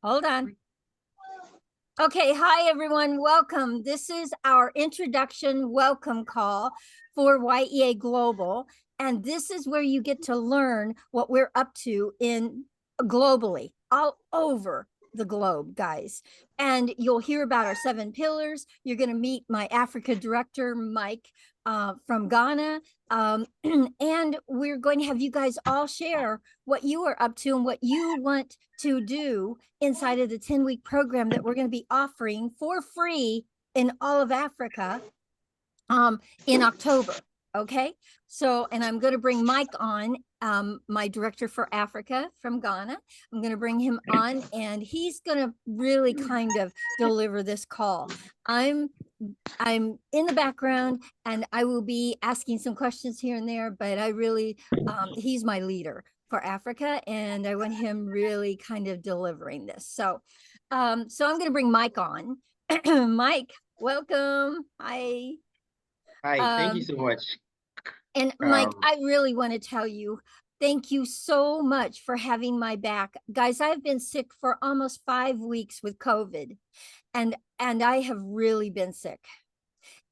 Hold on. Okay, hi everyone, welcome. This is our introduction welcome call for Y.E.A. Global, and this is where you get to learn what we're up to in globally, all over the globe, guys. And you'll hear about our 7 pillars. You're going to meet my Africa director, Mike, from Ghana. And we're going to have you guys all share what you are up to and what you want to do inside of the 10-week program that we're going to be offering for free in all of Africa in October. Okay, so, and I'm going to bring Mike on, my director for Africa from Ghana. I'm going to bring him on, and he's going to really kind of deliver this call. I'm in the background, and I will be asking some questions here and there, but I really, he's my leader for Africa, and I want him really kind of delivering this. So, I'm going to bring Mike on. Mike, welcome. Hi. Hi, thank you so much. And Mike, I really want to tell you, thank you so much for having my back. Guys, I've been sick for almost 5 weeks with COVID, and I have really been sick.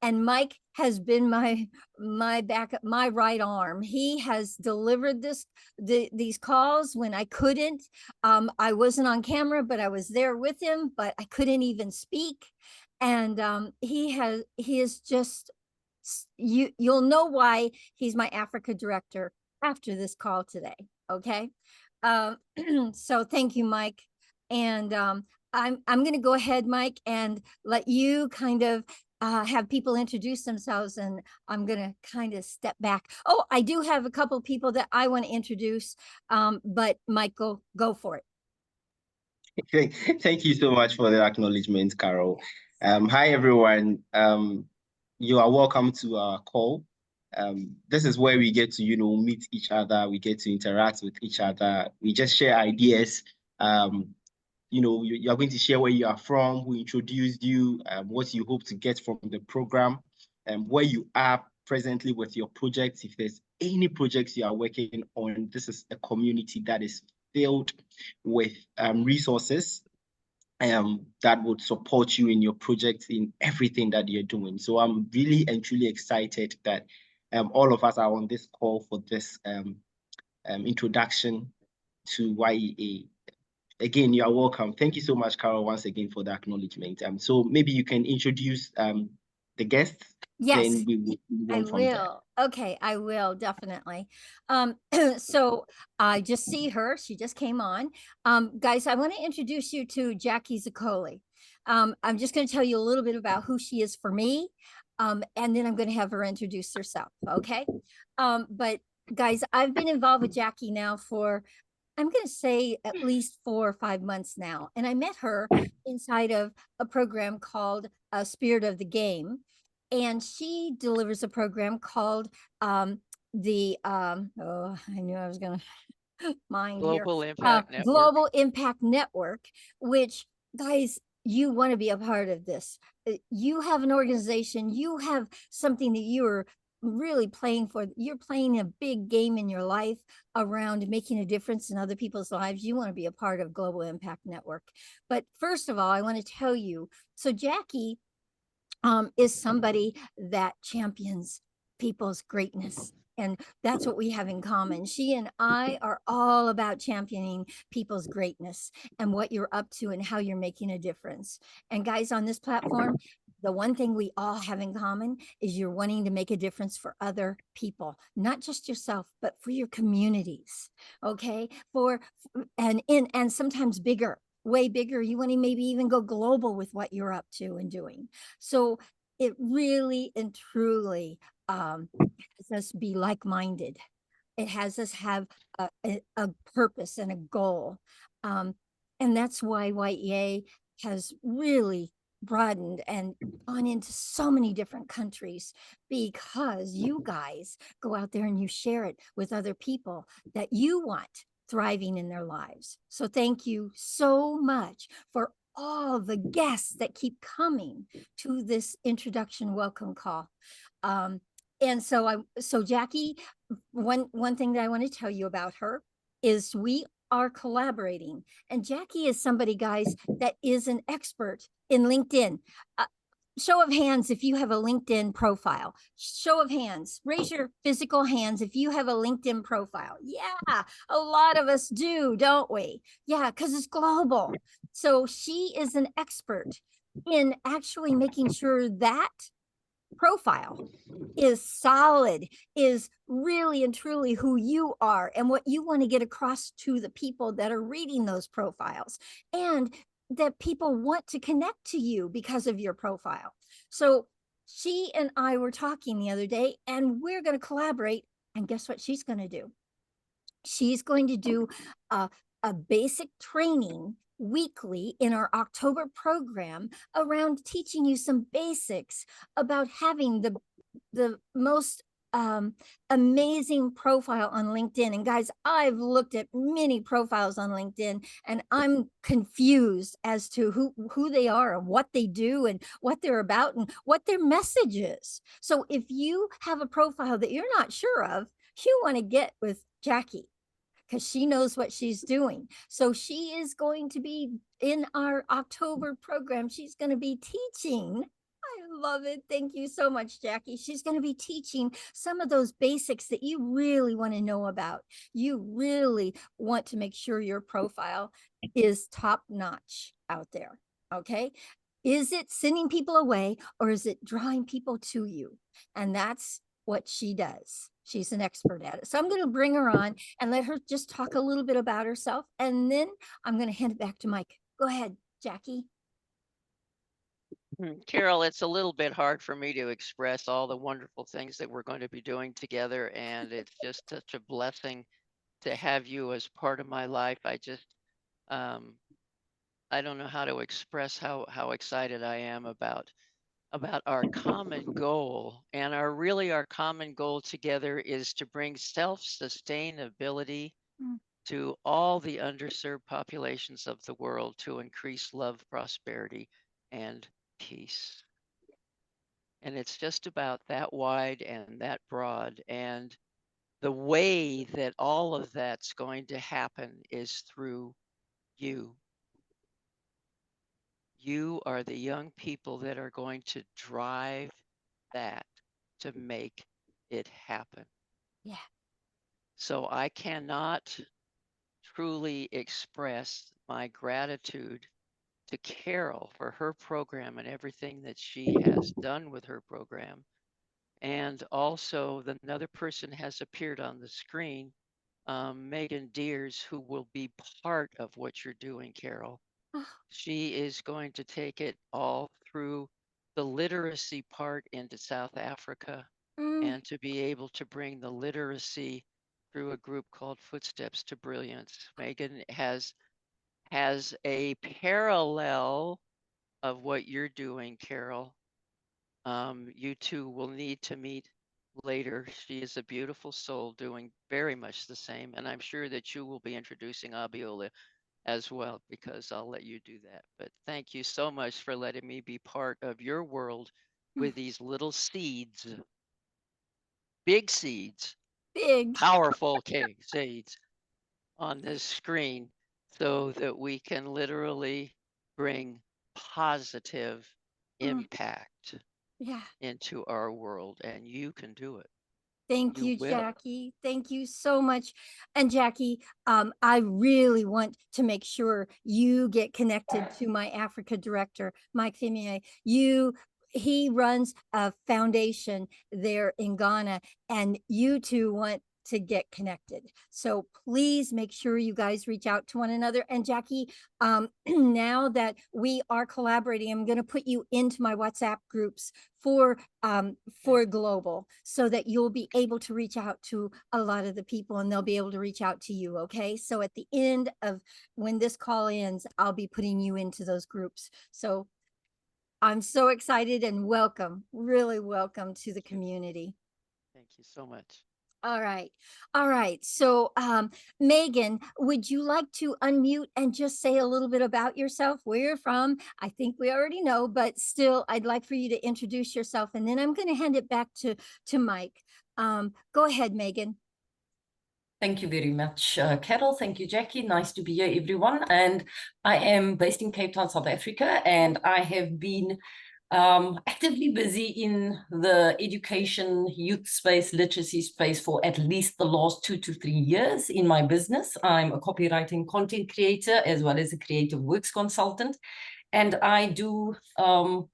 And Mike has been my back, my right arm. He has delivered these calls when I couldn't. I wasn't on camera, but I was there with him, but I couldn't even speak. And he is just, you'll know why he's my Africa director after this call today. Okay. So thank you, Mike. And I'm going to go ahead, Mike, and let you kind of have people introduce themselves, and I'm going to kind of step back. Oh, I do have a couple of people that I want to introduce, but Michael, go for it. Thank you so much for the acknowledgement, Carol. Hi, everyone. You are welcome to our call. This is where we get to, meet each other. We get to interact with each other. We just share ideas. You are going to share where you are from, who introduced you, what you hope to get from the program, and where you are presently with your projects. If there's any projects you are working on, this is a community that is filled with resources that would support you in your projects, in everything that you're doing. So I'm really and truly excited that all of us are on this call for this introduction to Y.E.A. Again, you are welcome. Thank you so much, Carol, once again for the acknowledgement. So maybe you can introduce the guests. Yes, then we I will. Okay, I will definitely. So I just see her. She just came on. Guys, I want to introduce you to Jackie Zaccoli. I'm just going to tell you a little bit about who she is for me, and then I'm going to have her introduce herself. Okay. But guys, I've been involved with Jackie now for, I'm going to say, at least 4 or 5 months now. And I met her inside of a program called Spirit of the Game. And she delivers a program called I knew I was going to mind Global here. Impact Network. Global Impact Network, which, guys, you want to be a part of this. You have an organization, you have something that you're really playing for. You're playing a big game in your life around making a difference in other people's lives. You want to be a part of Global Impact Network. But first of all, I want to tell you, so Jackie is somebody that champions people's greatness. And that's what we have in common. She and I are all about championing people's greatness and what you're up to and how you're making a difference. And guys, on this platform, the one thing we all have in common is you're wanting to make a difference for other people, not just yourself, but for your communities. Okay. And sometimes bigger, way bigger. You want to maybe even go global with what you're up to and doing. So it really and truly has us be like-minded. It has us have a purpose and a goal. And that's why Y.E.A. has really broadened and gone into so many different countries, because you guys go out there and you share it with other people that you want thriving in their lives. So thank you so much for all the guests that keep coming to this introduction welcome call. And so Jackie, one thing that I want to tell you about her is we are collaborating. And Jackie is somebody, guys, that is an expert in LinkedIn. Show of hands if you have a LinkedIn profile. Show of hands. Raise your physical hands if you have a LinkedIn profile. Yeah, a lot of us do, don't we? Yeah, because it's global. So she is an expert in actually making sure that profile is solid, is really and truly who you are and what you want to get across to the people that are reading those profiles, and that people want to connect to you because of your profile. So she and I were talking the other day, and we're going to collaborate. And guess what she's going to do? She's going to do a basic training weekly in our October program around teaching you some basics about having the most amazing profile on LinkedIn. And guys, I've looked at many profiles on LinkedIn, and I'm confused as to who they are and what they do and what they're about and what their message is. So if you have a profile that you're not sure of, you want to get with Jackie, because she knows what she's doing. So she is going to be in our October program. She's going to be teaching. I love it. Thank you so much, Jackie. She's going to be teaching some of those basics that you really want to know about. You really want to make sure your profile is top notch out there. Okay. Is it sending people away, or is it drawing people to you? And that's what she does. She's an expert at it. So I'm going to bring her on and let her just talk a little bit about herself. And then I'm going to hand it back to Mike. Go ahead, Jackie. Carol, it's a little bit hard for me to express all the wonderful things that we're going to be doing together. And it's just such a blessing to have you as part of my life. I just, I don't know how to express how excited I am about our common goal. And our common goal together is to bring self-sustainability to all the underserved populations of the world, to increase love, prosperity, and peace. And it's just about that wide and that broad. And the way that all of that's going to happen is through you. You are the young people that are going to drive that to make it happen. Yeah. So I cannot truly express my gratitude to Carol for her program and everything that she has done with her program. And also, another person has appeared on the screen, Megan Deers, who will be part of what you're doing, Carol. Oh. She is going to take it all through the literacy part into South Africa, and to be able to bring the literacy through a group called Footsteps to Brilliance. Megan has a parallel of what you're doing, Carol. You two will need to meet later. She is a beautiful soul doing very much the same. And I'm sure that you will be introducing Abiola as well, because I'll let you do that. But thank you so much for letting me be part of your world with these little seeds, big seeds, Big. powerful seeds on this screen, so that we can literally bring positive impact Yeah. into our world, and you can do it. Thank You you, will. Jackie. Thank you so much. And Jackie, I really want to make sure you get connected to my Africa director, Mike Fimier. He runs a foundation there in Ghana, and you two want to get connected. So please make sure you guys reach out to one another. And Jackie, now that we are collaborating, I'm going to put you into my WhatsApp groups for global, so that you'll be able to reach out to a lot of the people, and they'll be able to reach out to you. Okay. So at the end of when this call ends, I'll be putting you into those groups. So I'm so excited, and welcome, really welcome to the community. Thank you so much. All right. All right. So, Megan, would you like to unmute and just say a little bit about yourself, where you're from? I think we already know, but still, I'd like for you to introduce yourself, and then I'm going to hand it back to Mike. Go ahead, Megan. Thank you very much, Carol. Thank you, Jackie. Nice to be here, everyone. And I am based in Cape Town, South Africa, and I have been actively busy in the education, youth space, literacy space for at least the last 2 to 3 years in my business. I'm a copywriting content creator as well as a creative works consultant. And I do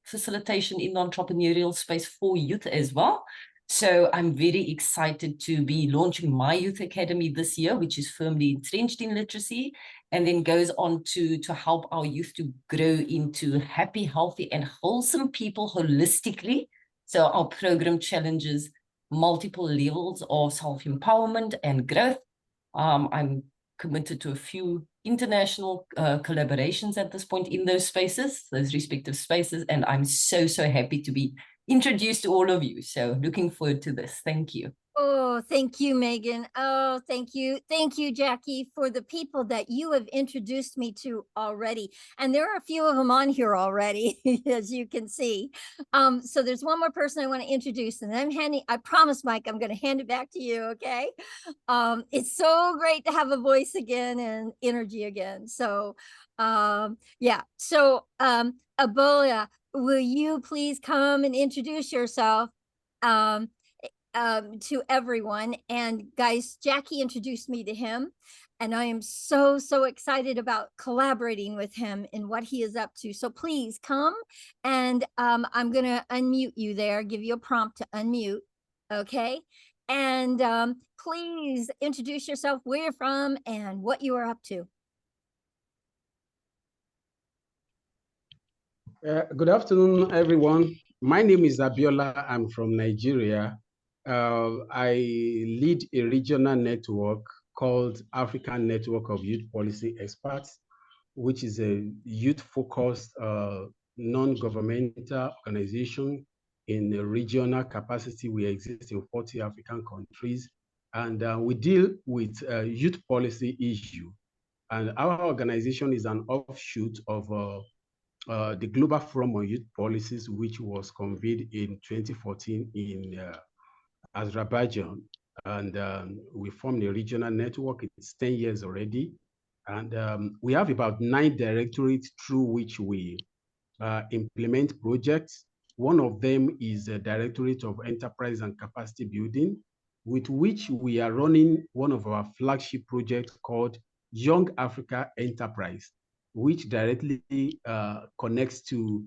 facilitation in the entrepreneurial space for youth as well. So I'm very excited to be launching my youth academy this year, which is firmly entrenched in literacy, and then goes on to help our youth to grow into happy, healthy, and wholesome people holistically. So our program challenges multiple levels of self-empowerment and growth. I'm committed to a few international collaborations at this point in those spaces, those respective spaces, and I'm so happy to be introduced to all of you. So looking forward to this. Thank you. Oh, thank you, Megan. Oh, thank you. Thank you, Jackie, for the people that you have introduced me to already. And there are a few of them on here already, as you can see. So there's one more person I want to introduce, and I promise, Mike, I'm going to hand it back to you, okay? It's so great to have a voice again and energy again. So, yeah. So, Abola, will you please come and introduce yourself? To everyone. And guys, Jackie introduced me to him, and I am so excited about collaborating with him and what he is up to. So please come, and I'm gonna unmute you there, give you a prompt to unmute, okay? And please introduce yourself, where you're from, and what you are up to. Good afternoon, everyone. My name is Abiola. I'm from Nigeria. I lead a regional network called African Network of Youth Policy Experts, which is a youth-focused non-governmental organization in a regional capacity. We exist in 40 African countries, and we deal with youth policy issue. And our organization is an offshoot of the Global Forum on Youth Policies, which was convened in 2014 in Azerbaijan. And we formed a regional network. It's 10 years already. And we have about 9 directorates through which we implement projects. One of them is a Directorate of Enterprise and Capacity Building, with which we are running one of our flagship projects called Young Africa Enterprise, which directly connects to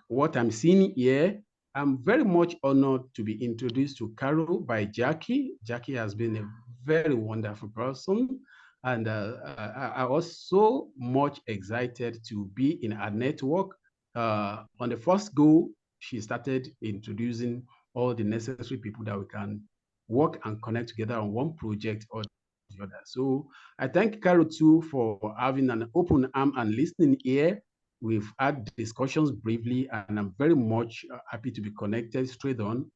what I'm seeing here. I'm very much honored to be introduced to Carol by Jackie. Jackie has been a very wonderful person. And I was so much excited to be in our network. On the first go, she started introducing all the necessary people that we can work and connect together on one project or the other. So I thank Carol too for having an open arm and listening ear. We've had discussions briefly, and I'm very much happy to be connected straight on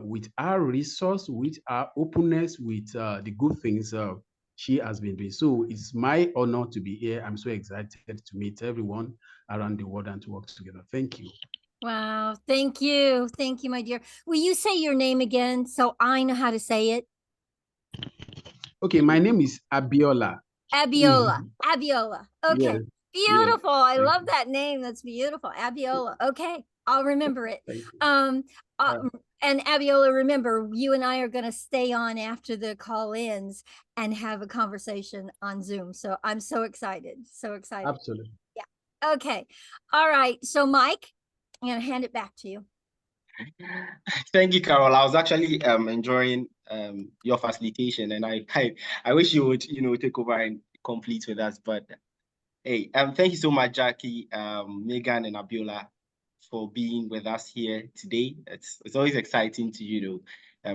with our resource, with our openness, with the good things she has been doing. So it's my honor to be here. I'm so excited to meet everyone around the world and to work together. Thank you. Wow, thank you. Thank you, my dear. Will you say your name again so I know how to say it? Okay, my name is Abiola. Abiola. Abiola. Okay. Yes. Beautiful. Yes. I love that name. That's beautiful. Abiola. Okay. I'll remember it. And Abiola, remember, you and I are going to stay on after the call ends and have a conversation on Zoom. So I'm so excited. So excited. Absolutely. Yeah. Okay. All right. So Mike, I'm going to hand it back to you. Thank you, Carol. I was actually enjoying your facilitation, and I wish you would, take over and complete with us. But hey, thank you so much, Jackie, Megan, and Abiola, for being with us here today. It's always exciting to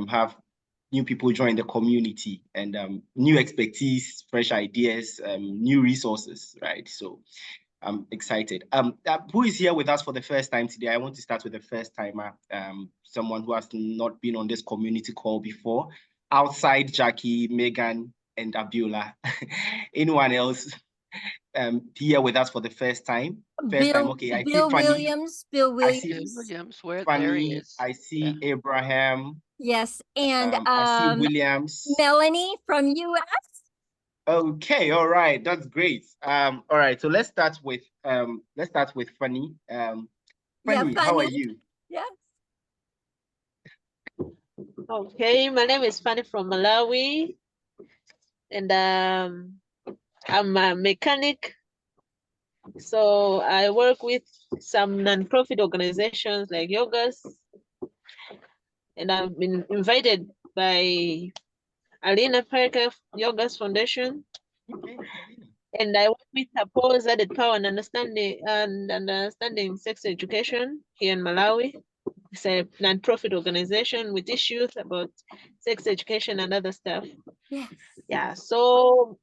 have new people join the community, and new expertise, fresh ideas, new resources, right? So I'm excited. Who is here with us for the first time today? I want to start with the first timer, someone who has not been on this community call before, outside Jackie, Megan, and Abiola. Anyone else? here with us for the first time? First time, okay. I see Bill Fanny. Williams. Bill I see Williams, where there he Fanny. is. I see Abraham. Yes, and I see Williams. Melanie from US. Okay, all right, that's great. All right, so let's start with Fanny. Fanny, how are you? Yes. Okay, my name is Fanny from Malawi, and I'm a mechanic. So I work with some non-profit organizations like Yogas, and I've been invited by Africa Yogas Foundation. Okay. And I work with Suppose Added Power and Understanding Sex Education here in Malawi. It's a non-profit organization with issues about sex education and other stuff. Yes. Yeah, so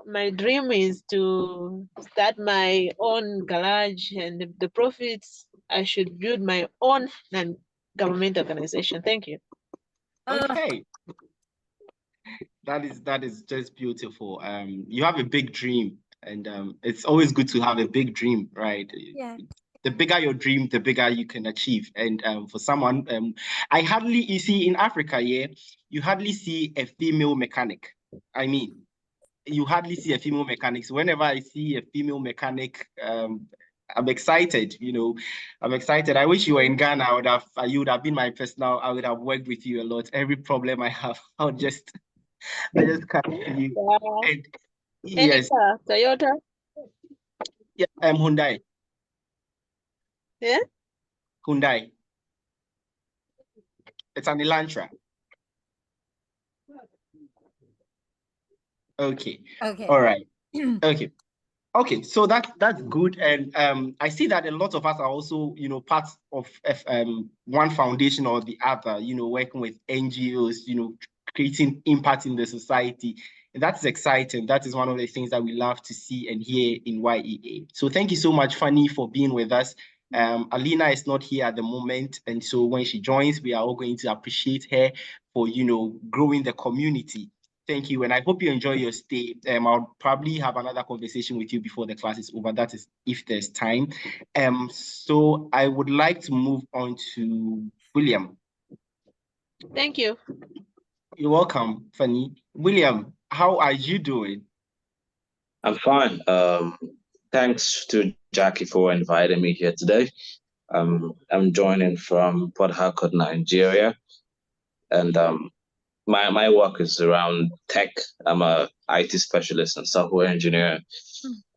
my dream is to start my own garage, and the profits, I should build my own non-government organization. Thank you. Okay. That is just beautiful. You have a big dream, and it's always good to have a big dream, right? Yeah. The bigger your dream, the bigger you can achieve. And for someone, you see in Africa, yeah, you hardly see a female mechanic. I mean, you hardly see a female mechanic. So whenever I see a female mechanic, I'm excited, I'm excited. I wish you were in Ghana. You would have been my personal, I would have worked with you a lot. Every problem I have, I just come to you. Yeah. And, yes. Toyota? Yeah, Hyundai. Yeah? Hyundai. It's an Elantra. Okay. Okay. All right. Okay. Okay, so that's good, and I see that a lot of us are also, part of one foundation or the other, working with NGOs, creating impact in the society, and that's exciting. That is one of the things that we love to see and hear in Y.E.A. So thank you so much, Fanny, for being with us. Alina is not here at the moment, and so when she joins, we are all going to appreciate her for growing the community. Thank you, and I hope you enjoy your stay. I'll probably have another conversation with you before the class is over. That is, if there's time. So I would like to move on to William. Thank you. You're welcome, Fanny. William, how are you doing? I'm fine. Thanks to Jackie for inviting me here today. I'm joining from Port Harcourt, Nigeria, and my work is around tech. I'm a IT specialist and software engineer.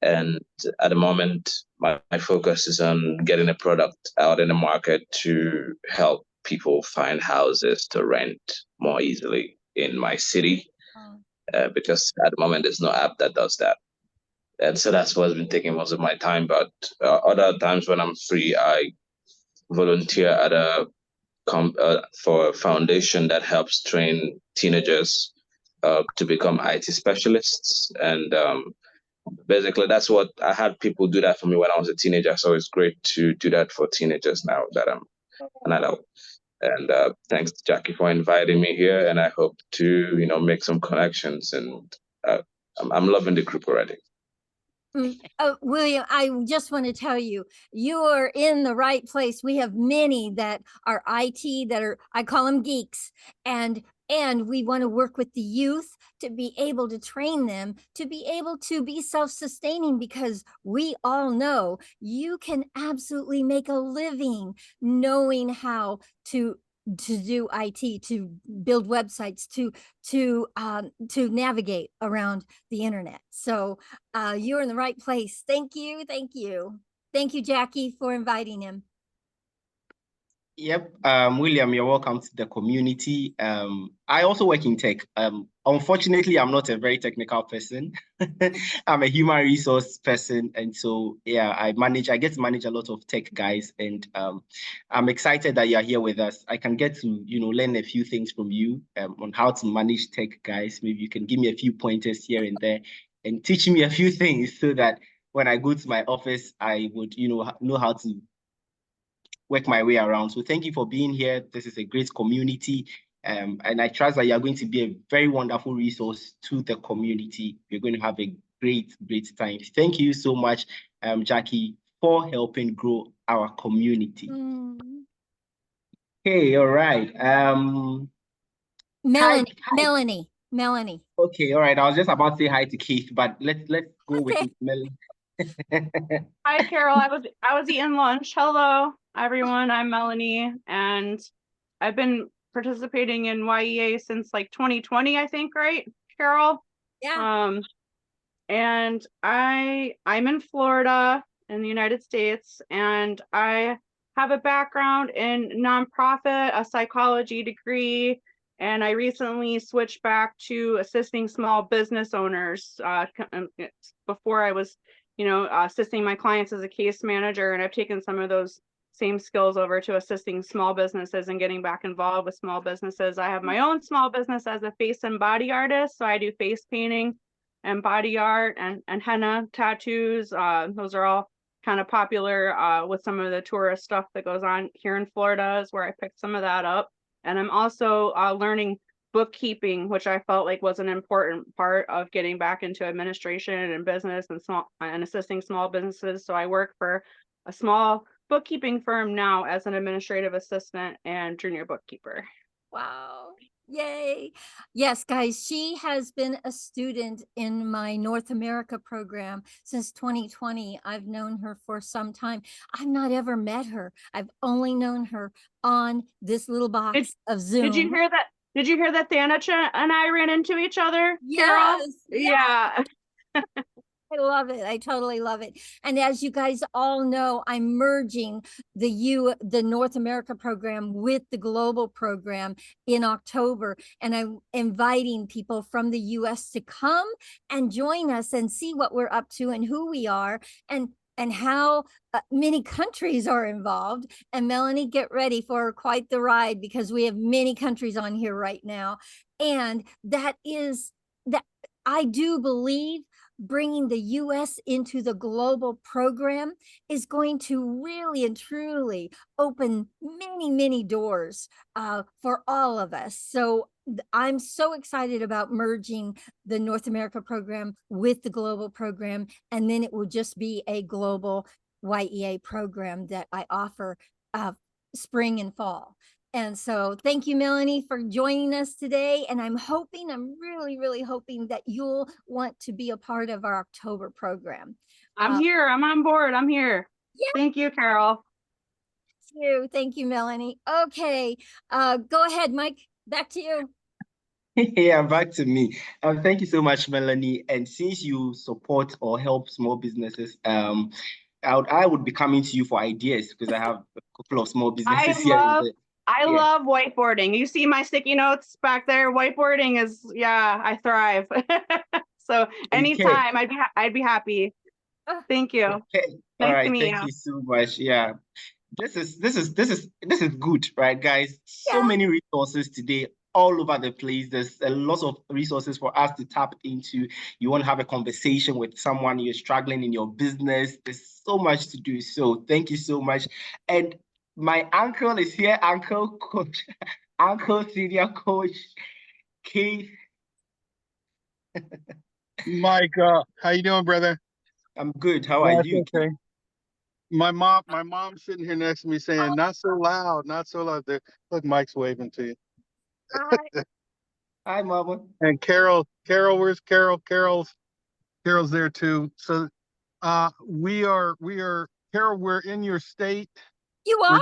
And at the moment, my focus is on getting a product out in the market to help people find houses to rent more easily in my city. Because at the moment, there's no app that does that. And so that's what's been taking most of my time. But other times when I'm free, I volunteer at for a foundation that helps train teenagers to become IT specialists. And basically, that's what I had people do that for me when I was a teenager. So it's great to do that for teenagers now that I'm an adult. And thanks, Jackie, for inviting me here. And I hope to, make some connections. And I'm loving the group already. William, I just want to tell you, you are in the right place. We have many that are IT that are, I call them geeks, and we want to work with the youth to be able to train them to be able to be self-sustaining, because we all know you can absolutely make a living knowing how to do IT, to build websites, to navigate around the internet. So you're in the right place. Thank you. Thank you. Thank you, Jackie, for inviting him. Yep. William, you're welcome to the community. I also work in tech. Unfortunately, I'm not a very technical person. I'm a human resource person. And so, yeah, I get to manage a lot of tech guys. And I'm excited that you're here with us. I can get to, learn a few things from you on how to manage tech guys. Maybe you can give me a few pointers here and there and teach me a few things so that when I go to my office, I would, know how to work my way around. So thank you for being here. This is a great community. And I trust that you're going to be a very wonderful resource to the community. You're going to have a great times. Thank you so much, Jackie, for helping grow our community. Okay, all right. Melanie. Okay, all right. I was just about to say hi to Keith, but let's go with Melanie. Hi, Carol. I was eating lunch. Hello, everyone. I'm Melanie, and I've been participating in Y.E.A. since like 2020, I think, right, Carol? Yeah. And I'm in Florida in the United States, and I have a background in nonprofit, a psychology degree, and I recently switched back to assisting small business owners. Before I was, assisting my clients as a case manager, and I've taken some of those same skills over to assisting small businesses and getting back involved with small businesses. I have my own small business as a face and body artist, so I do face painting and body art and henna tattoos. Those are all kind of popular with some of the tourist stuff that goes on here in Florida, is where I picked some of that up. And I'm also learning bookkeeping, which I felt like was an important part of getting back into administration and business and assisting small businesses. So I work for a small bookkeeping firm now as an administrative assistant and junior bookkeeper. Wow. Yay. Yes, guys, she has been a student in my North America program since 2020. I've known her for some time. I've not ever met her. I've only known her on this little box of Zoom. Did you hear that? Did you hear that Thanacha and I ran into each other, Carol? Yes. Yeah. I love it. I totally love it. And as you guys all know, I'm merging the North America program with the global program in October. And I'm inviting people from the US to come and join us and see what we're up to and who we are and how many countries are involved. And Melanie, get ready for quite the ride, because we have many countries on here right now. And that I do believe bringing the US into the global program is going to really and truly open many doors for all of us. So I'm so excited about merging the North America program with the global program, and then it will just be a global Y.E.A. program that I offer spring and fall. And so thank you, Melanie, for joining us today. And I'm really hoping that you'll want to be a part of our October program. I'm here. I'm on board. I'm here. Yeah. Thank you, Carol. Thank you, Melanie. Okay, go ahead, Mike. Back to you. Yeah, back to me. Thank you so much, Melanie. And since you support or help small businesses, I would be coming to you for ideas, because I have a couple of small businesses here. I love whiteboarding. You see my sticky notes back there? Whiteboarding is, I thrive. So anytime, okay. I'd be happy. Thank you. Okay. Nice All right. to meet Thank you so much. Yeah. This is good, right, guys? So many resources today all over the place. There's a lot of resources for us to tap into. You want to have a conversation with someone, you're struggling in your business. There's so much to do. So thank you so much. And my uncle is here, Uncle Senior Coach Keith. Mike, how you doing, brother? I'm good. How are you? Okay. My mom's sitting here next to me saying, "Not so loud, not so loud." There, look, Mike's waving to you. Hi, Mama. And Carol, where's Carol? Carol's there too. So, we are Carol. We're in your state. You are?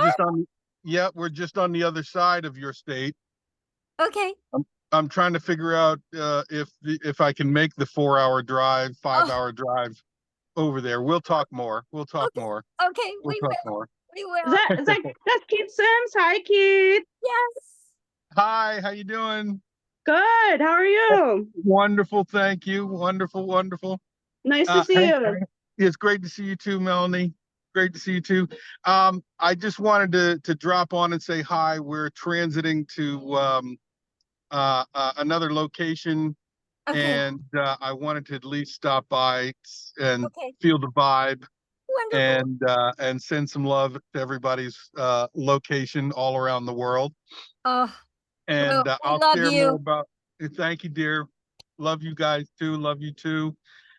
We're just on the other side of your state. Okay. I'm trying to figure out if I can make the 5-hour drive over there. We'll talk more. We'll talk more. Okay, we will. Is that Keith Sims? Hi, Keith. Yes. Hi, how you doing? Good. How are you? Wonderful, thank you. Wonderful. Nice to see you. It's great to see you too, Melanie. Great to see you too. I just wanted to drop on and say hi. We're transiting to another location. Okay. And I wanted to at least stop by and feel the vibe. Wonderful. And send some love to everybody's location all around the world. And I'll share more about. Thank you, dear. Love you guys too. Love you too.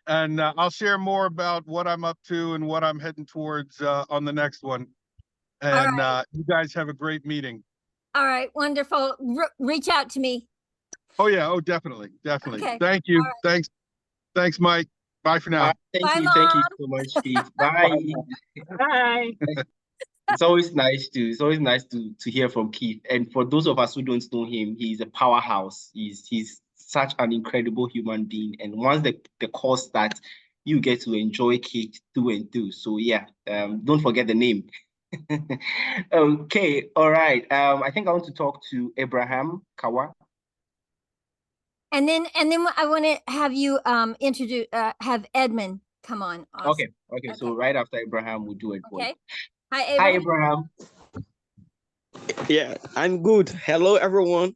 And I'll share more about what I'm up to and what I'm heading towards on the next one. And you guys have a great meeting. All right, wonderful. Reach out to me. Oh yeah, oh definitely, definitely. Okay. Thank you. Right. Thanks, Mike. Bye for now. Thank Bye, you so much, Keith. Bye. Bye. It's always nice to hear from Keith. And for those of us who don't know him, he's a powerhouse. He's such an incredible human being. And once the course starts, you get to enjoy Keith through and through. So yeah, don't forget the name. Okay, all right. I think I want to talk to Abraham Kawa. And then I want to have you introduce have Edmund come on. Also. Okay. So right after Abraham, we'll do it. Okay. Hi, Abraham. Yeah, I'm good. Hello, everyone.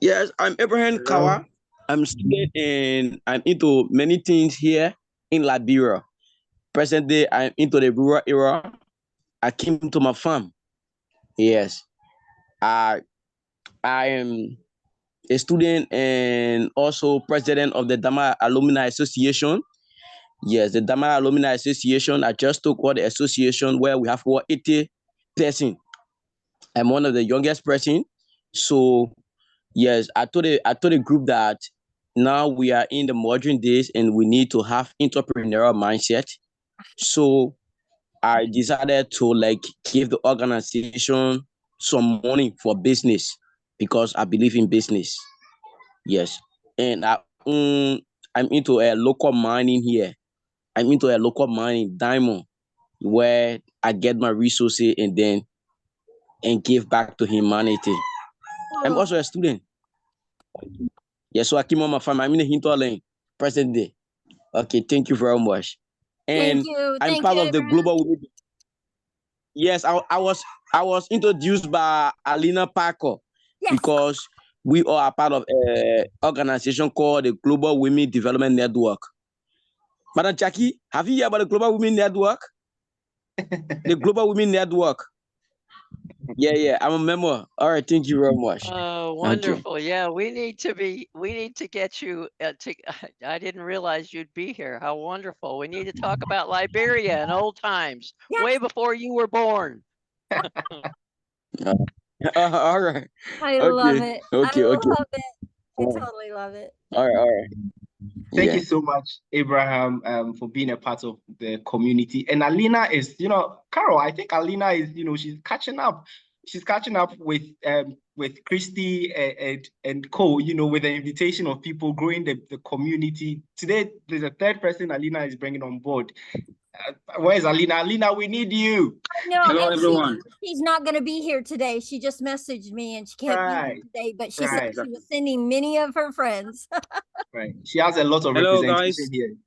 Yes, I'm Abraham Kawa. I'm a student and I'm into many things here in Liberia. Present day, I'm into the rural era. I came to my farm. Yes, I am a student and also president of the Dama Alumni Association. Yes, the Dama Alumni Association. I just took all the association where we have 80 person. I'm one of the youngest person. So yes, I told the group that now we are in the modern days and we need to have entrepreneurial mindset. So I decided to like give the organization some money for business because I believe in business. Yes. And I'm into a local mining here. I'm into a local mining diamond where I get my resources and give back to humanity. I'm also a student. Yes, so I came on my farm. I'm in the Hinterland present day. Okay, thank you very much. And thank you. I'm part of the global women. Yes, I was introduced by Alina Parker because we are part of an organization called the Global Women Development Network. Madam Jackie, have you heard about the Global Women Network? The Global Women Network. Yeah, I'm a member. All right, thank you very much. Oh, wonderful. Okay. Yeah, we need to get you I didn't realize you'd be here. How wonderful. We need to talk about Liberia and old times, way before you were born. All right. I love it. I love it. I totally love it. All right. Thank you so much, Abraham, for being a part of the community. And Alina is, Carol, I think Alina is, she's catching up. She's catching up with Christy and co, with the invitation of people growing the community. Today, there's a third person Alina is bringing on board. Where's Alina? Alina, we need you. No, hello, everyone. She's not going to be here today. She just messaged me and she can't be here today, but she said she was sending many of her friends. Right. She has a lot of representation here.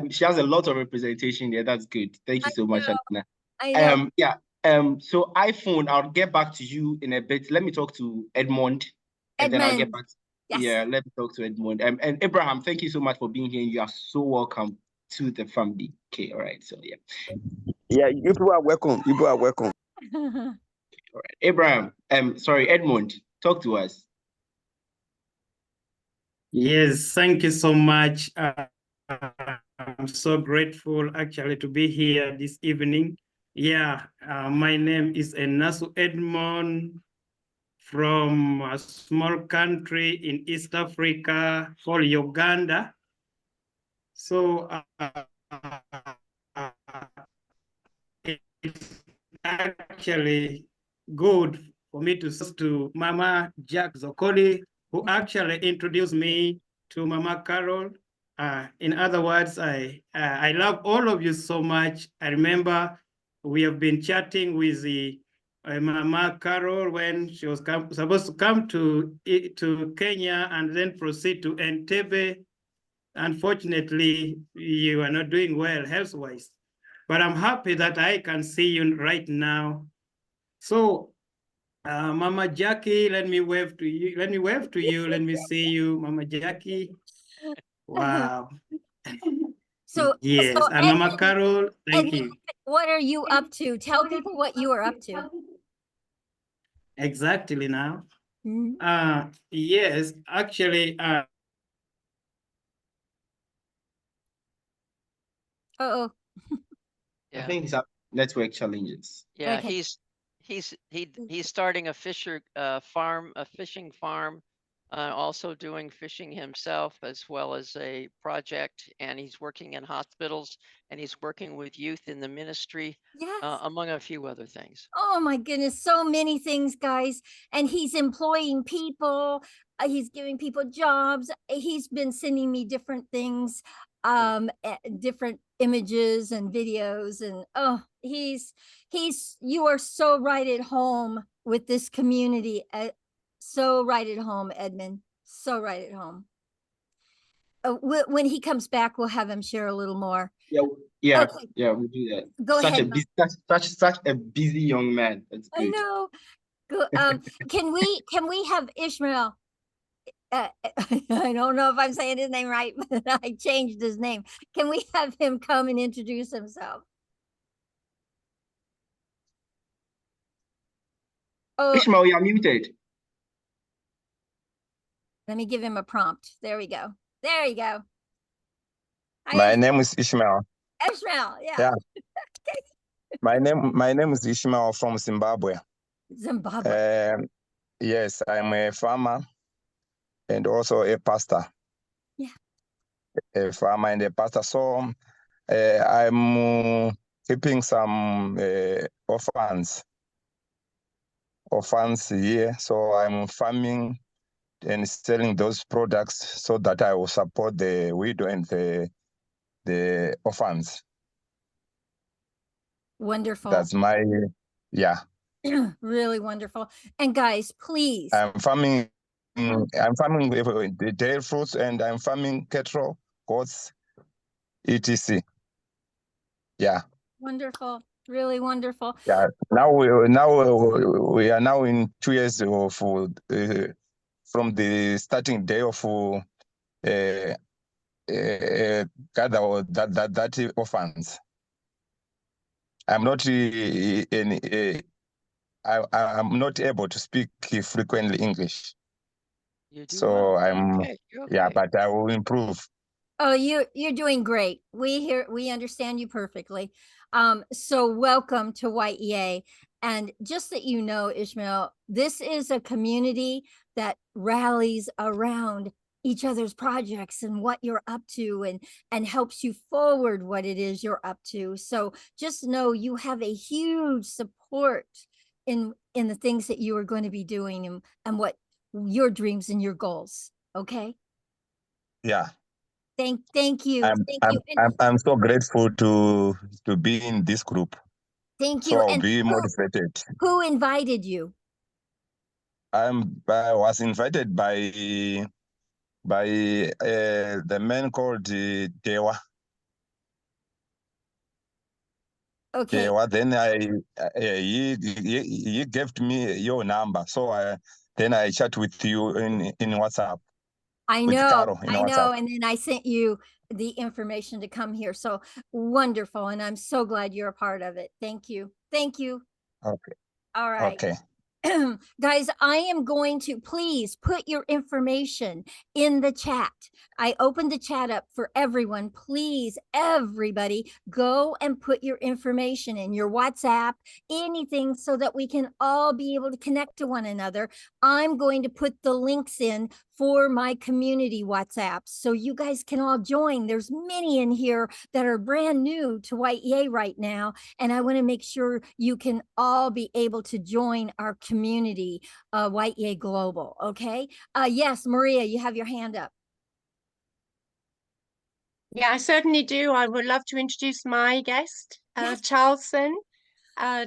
She has a lot of representation here. That's good. Thank you so much, Alina. I know. Yeah. So iPhone, I'll get back to you in a bit. Let me talk to Edmund. And then I'll get back. Yeah, let me talk to Edmund. And Abraham, thank you so much for being here. You are so welcome to the family. Okay, all right. So yeah, you people are welcome. All right. Abraham, Edmund, talk to us. Yes, thank you so much. I'm so grateful actually to be here this evening. Yeah, my name is Enasu Edmond from a small country in East Africa called Uganda. So it's actually good for me to Mama Jack Zokoli, who actually introduced me to Mama Carol. In other words, I love all of you so much. I remember we have been chatting with Mama Carol when she was supposed to come to Kenya and then proceed to Entebbe. Unfortunately, you are not doing well health-wise, but I'm happy that I can see you right now. So, Mama Jackie, let me wave to you. Let me see you, Mama Jackie. Wow. So yes, so and Mama Carol, thank you. What are you up to? Tell people what you are up to. Exactly now. Yes, actually, Uh-oh. Yeah. I think it's network challenges. Yeah, Okay. he's starting a fishing farm, also doing fishing himself as well as a project, and he's working in hospitals and he's working with youth in the ministry, Yes. among a few other things. Oh my goodness, so many things, guys. And he's employing people. He's giving people jobs. He's been sending me different things, different images and videos. And oh, you are so right at home with this community. So right at home, Edmund. So right at home. When he comes back, we'll have him share a little more. Yeah, Okay. yeah, we'll do that. Go ahead. Such a busy young man. That's good. I know. Can we have Ishmael? I don't know if I'm saying his name right, but I changed his name. Can we have him come and introduce himself? Oh, Ishmael, you're muted. let me give him a prompt. There we go. There you go. My name is Ishmael. Ishmael, yeah. Yeah. My name is Ishmael from Zimbabwe. Zimbabwe. Yes, I'm a farmer and also a pastor. Yeah. A farmer and a pastor. So I'm keeping some orphans here. So I'm farming and selling those products so that I will support the widow and the orphans. Wonderful. That's my, yeah. Really wonderful. And guys, please. I'm farming with the dairy fruits, and I'm farming cattle, goats, etc. Yeah. Wonderful. Really wonderful. Yeah. Now we are now in 2 years of from the starting day of gather that orphans. I'm not I'm not able to speak frequently English. You do So well. I'm Okay. yeah, but I will improve. Oh, you're doing great. We understand you perfectly. So welcome to Y.E.A. And just that you know, Ishmael, this is a community that rallies around each other's projects and what you're up to, and helps you forward what it is you're up to. So just know you have a huge support in the things that you are going to be doing, and what your dreams and your goals. Okay. Yeah. Thank you. I'm so grateful to be in this group. Thank you. So I'll be motivated. Who invited you? I was invited by the man called Dewa. Okay. Dewa. Then he gave me your number, so then I chat with you in WhatsApp. I with know, Caro in I know. WhatsApp. And then I sent you the information to come here. So wonderful. And I'm so glad you're a part of it. Thank you. Thank you. Okay. All right. Okay. Guys, I am going to please put your information in the chat. I opened the chat up for everyone. Please, everybody, go and put your information in your WhatsApp, anything, so that we can all be able to connect to one another. I'm going to put the links in for my community WhatsApp so you guys can all join. There's many in here that are brand new to Y.E.A. right now, and I want to make sure you can all be able to join our community, Y.E.A. Global. Okay. Yes, Maria, you have your hand up. Yeah, I certainly do. I would love to introduce my guest, Charleston.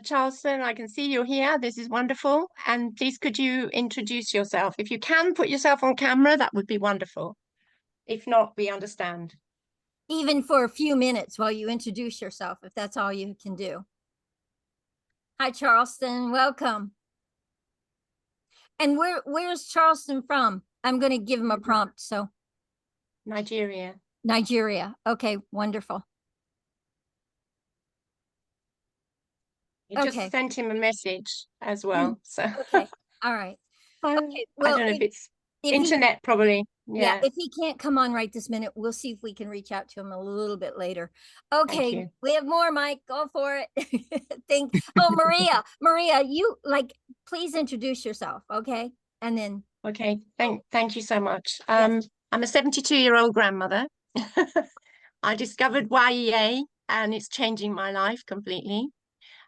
Charleston, I can see you're here. This is wonderful. And please, could you introduce yourself? If you can put yourself on camera, that would be wonderful. If not, we understand. Even for a few minutes while you introduce yourself, if that's all you can do. Hi, Charleston. Welcome. And where's Charleston from? I'm going to give him a prompt. So Nigeria. Nigeria. Okay, wonderful. I just sent him a message as well. So okay, all right. Okay, well, I don't know if it's Internet, probably. Yeah, Yeah. if he can't come on right this minute, we'll see if we can reach out to him a little bit later. Okay, we have more, Mike. Go for it. Maria, you please introduce yourself, okay? And then okay, thank you so much. I'm a 72-year-old grandmother. I discovered Y.E.A. and it's changing my life completely.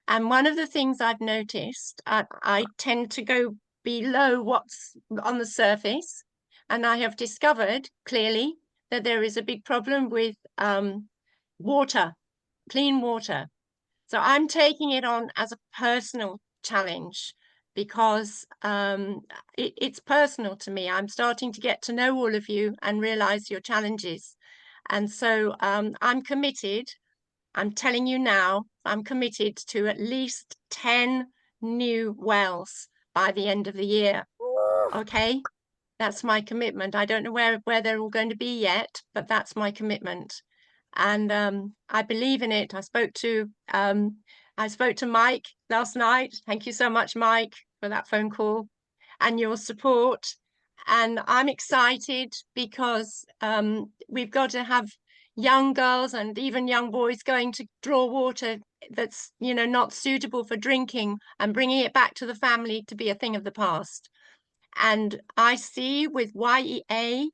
And one of the things I've noticed, I tend to go below what's on the surface. And I have discovered clearly that there is a big problem with water, clean water. So I'm taking it on as a personal challenge because it's personal to me. I'm starting to get to know all of you and realize your challenges. And so I'm committed. I'm telling you now, I'm committed to at least 10 new wells by the end of the year. Okay, that's my commitment. I don't know where they're all going to be yet, but that's my commitment. And I believe in it. I spoke to Mike last night. Thank you so much, Mike, for that phone call and your support. And I'm excited because we've got to have young girls and even young boys going to draw water that's, you know, not suitable for drinking and bringing it back to the family to be a thing of the past. And I see with Y.E.A,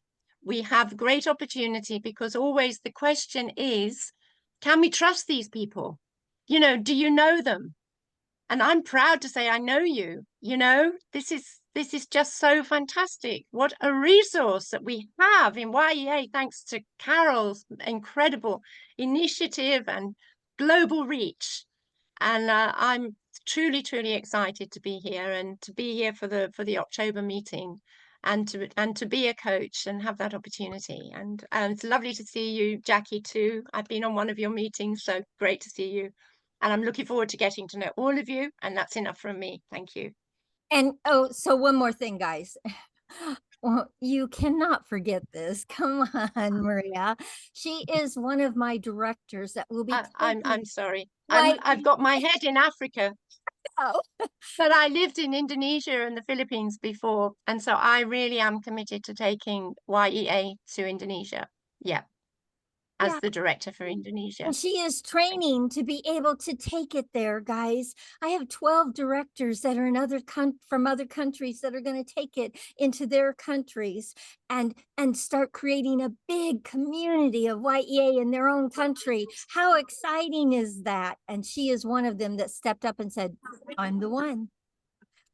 we have great opportunity because always the question is, can we trust these people? You know, do you know them? And I'm proud to say I know you. You know, this is just so fantastic. What a resource that we have in Y.E.A, thanks to Carol's incredible initiative and global reach. And I'm truly excited to be here and to be here for the October meeting and to be a coach and have that opportunity. And it's lovely to see you, Jackie, too. I've been on one of your meetings, so great to see you. And I'm looking forward to getting to know all of you. And that's enough from me. Thank you. And so one more thing, guys. Well, you cannot forget this. Come on, Maria. She is one of my directors that will be. I'm sorry. I've got my head in Africa. Oh. But I lived in Indonesia and the Philippines before. And so I really am committed to taking Y.E.A to Indonesia. Yeah. As the director for Indonesia. And she is training to be able to take it there, guys. I have 12 directors that are in from other countries that are going to take it into their countries and start creating a big community of Y.E.A in their own country. How exciting is that? And she is one of them that stepped up and said, I'm the one.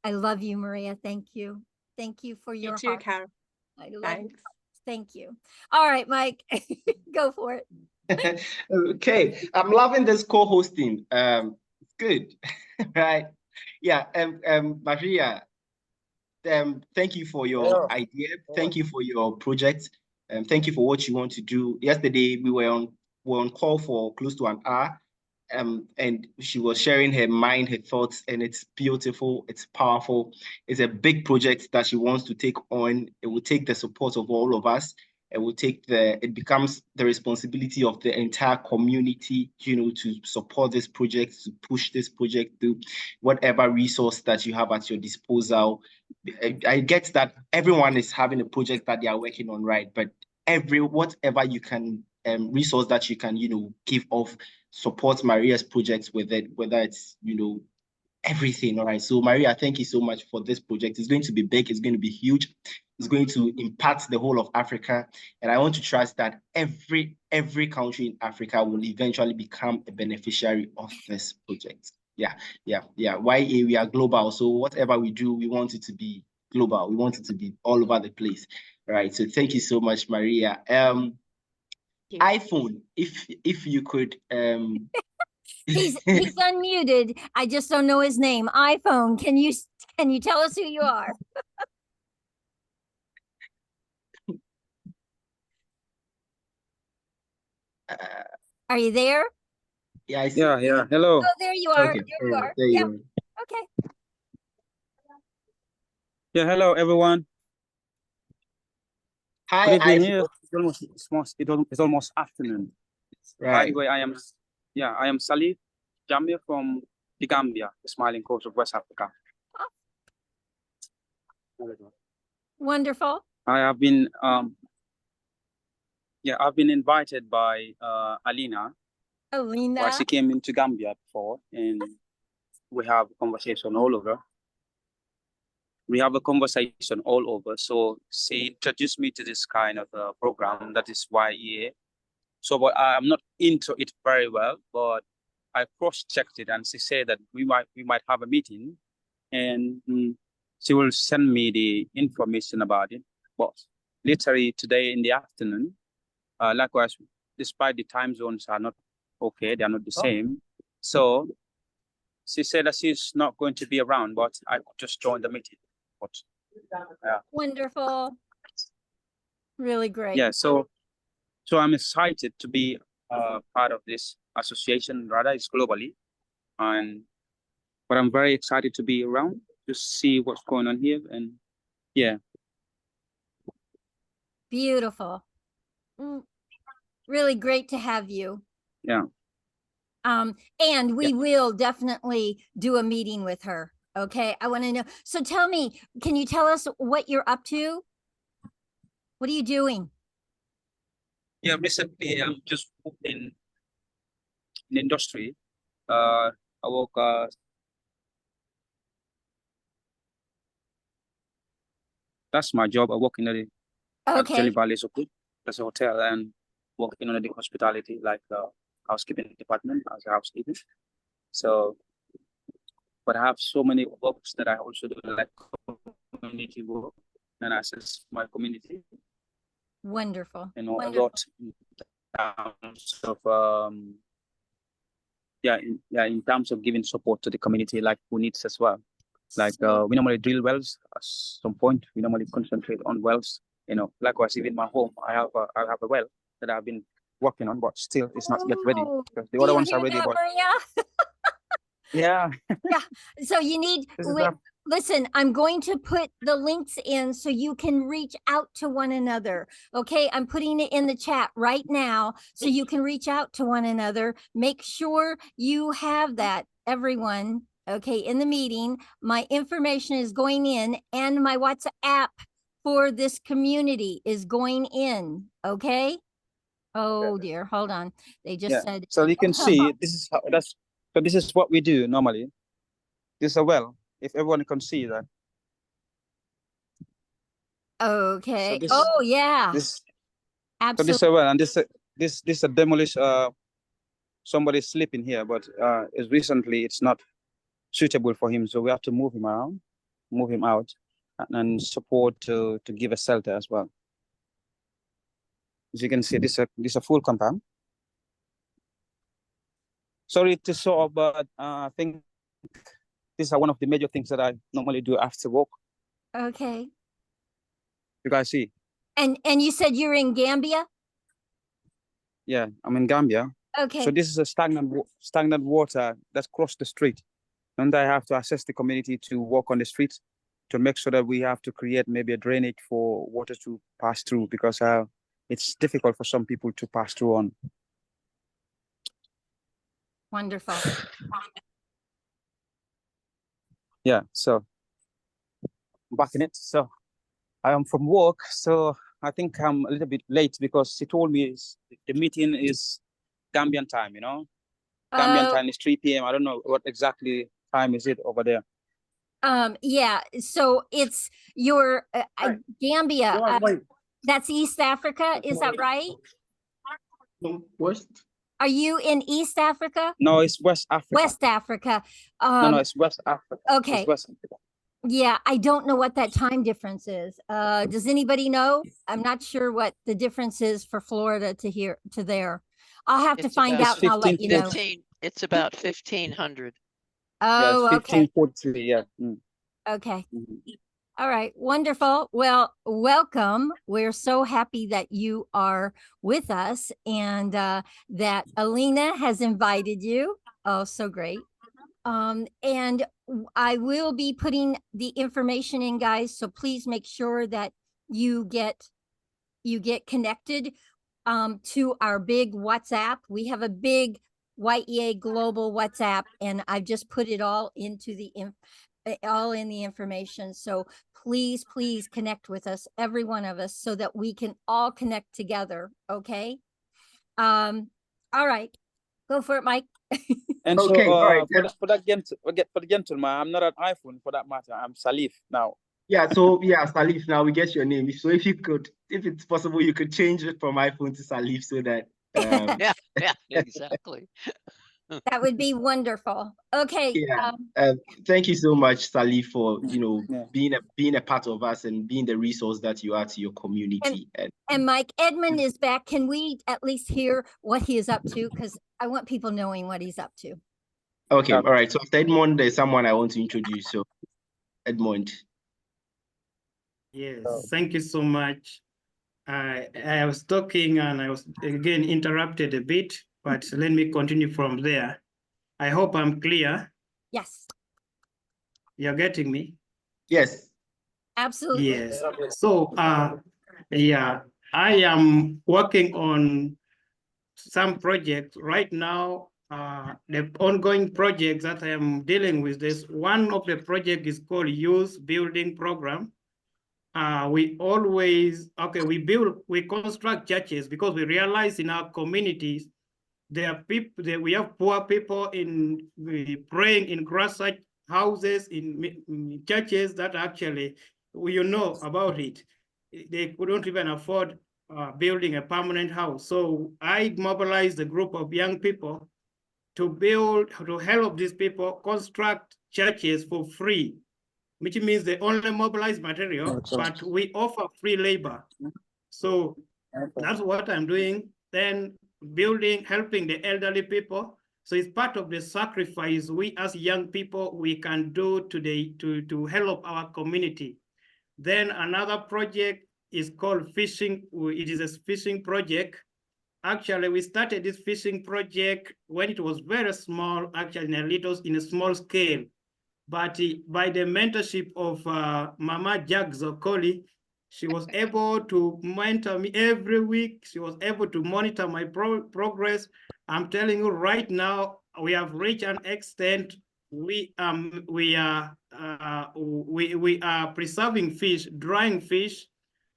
I love you, Maria. Thank you. Thank you for your heart. Carol. I love you. Thank you. All right, Mike, go for it. Okay, I'm loving this co-hosting. It's good, right? Yeah. Maria, thank you for your idea. Thank you for your project. Thank you for what you want to do. Yesterday we were on call for close to an hour. And she was sharing her mind, her thoughts, and it's beautiful, it's powerful. It's a big project that she wants to take on. It will take the support of all of us. It becomes the responsibility of the entire community, you know, to support this project, to push this project to whatever resource that you have at your disposal. I get that everyone is having a project that they are working on, right? But whatever you can resource that you can, you know, give off, support Maria's projects with it, whether it's, you know, everything. All right. So Maria, thank you so much for this project. It's going to be big. It's going to be huge. It's going to impact the whole of Africa. And I want to trust that every country in Africa will eventually become a beneficiary of this project. Yeah. Y.E.A, we are global. So whatever we do, we want it to be global. We want it to be all over the place. All right. So thank you so much, Maria. iPhone, if you could he's unmuted. I just don't know his name. iPhone, can you tell us who you are? Are you there? Yeah, I see. Yeah. Hello. Oh, there you are. Okay. There you are. There you are. Okay. Yeah, hello everyone. Hi, Good evening here. It's almost afternoon. Right. By the way, I am Salih Jamir from the Gambia, the smiling coast of West Africa. Wonderful. I have been I've been invited by Alina. Alina. Well, she came into Gambia before, and we have a conversation all over. So she introduced me to this kind of program that is Y.E.A. So, but I'm not into it very well, but I cross-checked it, and she said that we might have a meeting, and she will send me the information about it. But literally today in the afternoon, likewise, despite the time zones are not okay, they are not the same. So she said that she's not going to be around, but I could just join the meeting. But, wonderful. Really great. Yeah, so I'm excited to be part of this association. Rather, it's globally, but I'm very excited to be around to see what's going on here, and yeah. Beautiful. Really great to have you. Yeah. And we will definitely do a meeting with her. Okay, I want to know. So tell me, can you tell us what you're up to? What are you doing? Yeah, recently I'm just in industry. I work. That's my job. I work in the Jelly Valley Sukuk. That's a hotel, and working on the hospitality, like the housekeeping department as a housekeeper. So, but I have so many works that I also do, like community work, and assist my community. Wonderful. You know, wonderful. a lot in terms of in terms of giving support to the community, like who needs as well. Like we normally drill wells at some point. We normally concentrate on wells. You know, likewise, even my home, I have a well that I've been working on, but still it's not yet ready because the other ones are ready. But yeah. Yeah. So you need. Listen, I'm going to put the links in so you can reach out to one another. Okay, I'm putting it in the chat right now so you can reach out to one another. Make sure you have that, everyone. Okay, in the meeting, my information is going in and my WhatsApp for this community is going in. Okay. Oh dear, hold on. They just said. So you can see this is how So this is what we do normally. This is a well. If everyone can see that. Okay. So yeah. Absolutely. So this is a well, and this a demolish. Somebody sleeping here, but it's not suitable for him, so we have to move him around, move him out, and support to give a shelter as well. As you can see, this is a full compound. Sorry to show up, but I think these are one of the major things that I normally do after work. Okay. You guys see? And you said you're in Gambia? Yeah, I'm in Gambia. Okay. So this is a stagnant water that's crossed the street. And I have to assess the community to walk on the streets to make sure that we have to create maybe a drainage for water to pass through, because it's difficult for some people to pass through on. Wonderful. Yeah, so back in it. So I am from work, so I think I'm a little bit late because she told me the meeting is Gambian time, you know? Gambian time is 3 p.m. I don't know what exactly time is it over there. Yeah, so it's your Gambia. That's East Africa, is that right? West. Are you in East Africa? No, it's West Africa. West Africa. No, it's West Africa. Okay. It's West Africa. Yeah, I don't know what that time difference is. Does anybody know? I'm not sure what the difference is for Florida to here to there. I'll have to find out and I'll let you know. It's about 1500. Oh, yeah, okay. 1543, yeah. Okay. All right, wonderful. Well, welcome. We're so happy that you are with us and that Alina has invited you. Oh, so great. And I will be putting the information in, guys, so please make sure that you get connected to our big WhatsApp. We have a big Y.E.A. global WhatsApp, and I've just put it all into the all in the information. So please, please connect with us, every one of us, so that we can all connect together. Okay. All right. Go for it, Mike. And Okay, so all right. for the gentleman, I'm not an iPhone for that matter. I'm Salif now. Yeah, so yeah, Salif, now we get your name. So if you could, if it's possible, you could change it from iPhone to Salif so that yeah, exactly. That would be wonderful. Okay. Yeah. Thank you so much, Salif, for being a part of us and being the resource that you are to your community. And Mike, Edmund is back. Can we at least hear what he is up to? Because I want people knowing what he's up to. Okay, all right. So after Edmund, there's someone I want to introduce. So Edmund. Yes, thank you so much. I was talking and I was again interrupted a bit, but let me continue from there. I hope I'm clear. Yes. You're getting me? Yes. Absolutely. Yes. So, yeah, I am working on some projects right now. The ongoing projects that I am dealing with, this one of the project is called Youth Building Program. We construct churches because we realize in our communities there are people that we have poor people in praying in grassroots houses in churches that actually you know about it. They couldn't even afford building a permanent house. So I mobilized a group of young people to help these people construct churches for free, which means they only mobilize material, but we offer free labor. So that's what I'm doing. Then helping the elderly people. So it's part of the sacrifice we as young people, we can do today to help our community. Then another project is called fishing. It is a fishing project. Actually, we started this fishing project when it was very small, actually in a small scale. But by the mentorship of Mama Jack Zokoli, she was able to mentor me every week. She was able to monitor my progress. I'm telling you right now, we have reached an extent. We are preserving fish, drying fish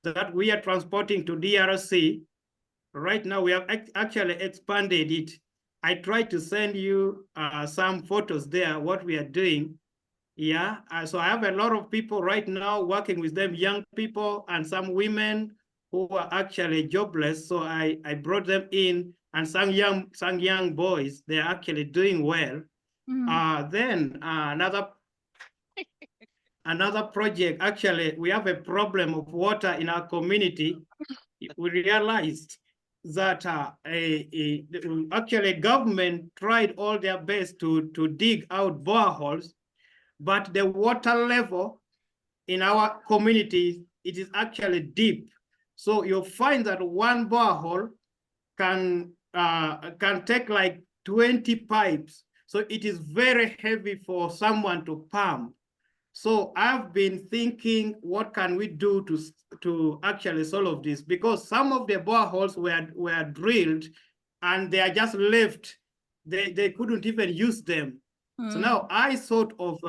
that we are transporting to DRC. Right now, we have actually expanded it. I tried to send you some photos there, what we are doing. Yeah, so I have a lot of people right now working with them, young people and some women who are actually jobless. So I brought them in, and some young boys, they're actually doing well. Then another project, actually, we have a problem of water in our community. We realized that actually government tried all their best to dig out boreholes, but the water level in our community, it is actually deep. So you'll find that one borehole can take like 20 pipes. So it is very heavy for someone to pump. So I've been thinking, what can we do to actually solve this? Because some of the boreholes were drilled and they are just left. They couldn't even use them. So now I thought of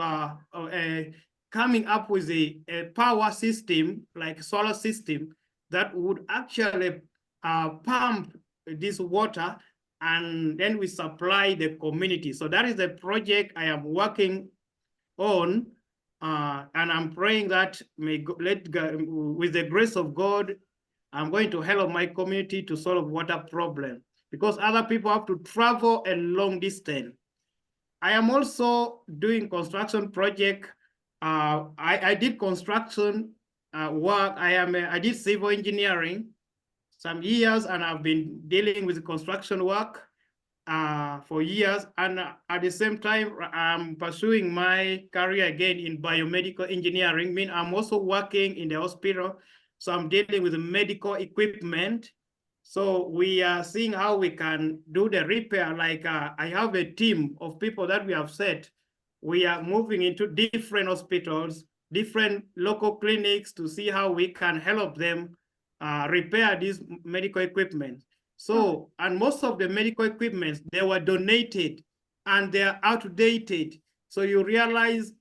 coming up with a power system, like solar system, that would actually pump this water, and then we supply the community. So that is the project I am working on, and I'm praying that with the grace of God, I'm going to help my community to solve water problem, because other people have to travel a long distance. I am also doing construction project. I did construction work. I did civil engineering some years, and I've been dealing with construction work for years. And at the same time, I'm pursuing my career again in biomedical engineering. I mean, I'm also working in the hospital. So I'm dealing with medical equipment. So we are seeing how we can do the repair. Like I have a team of people that we have set. We are moving into different hospitals, different local clinics to see how we can help them repair these medical equipment. So, and most of the medical equipment, they were donated and they're outdated. So you realize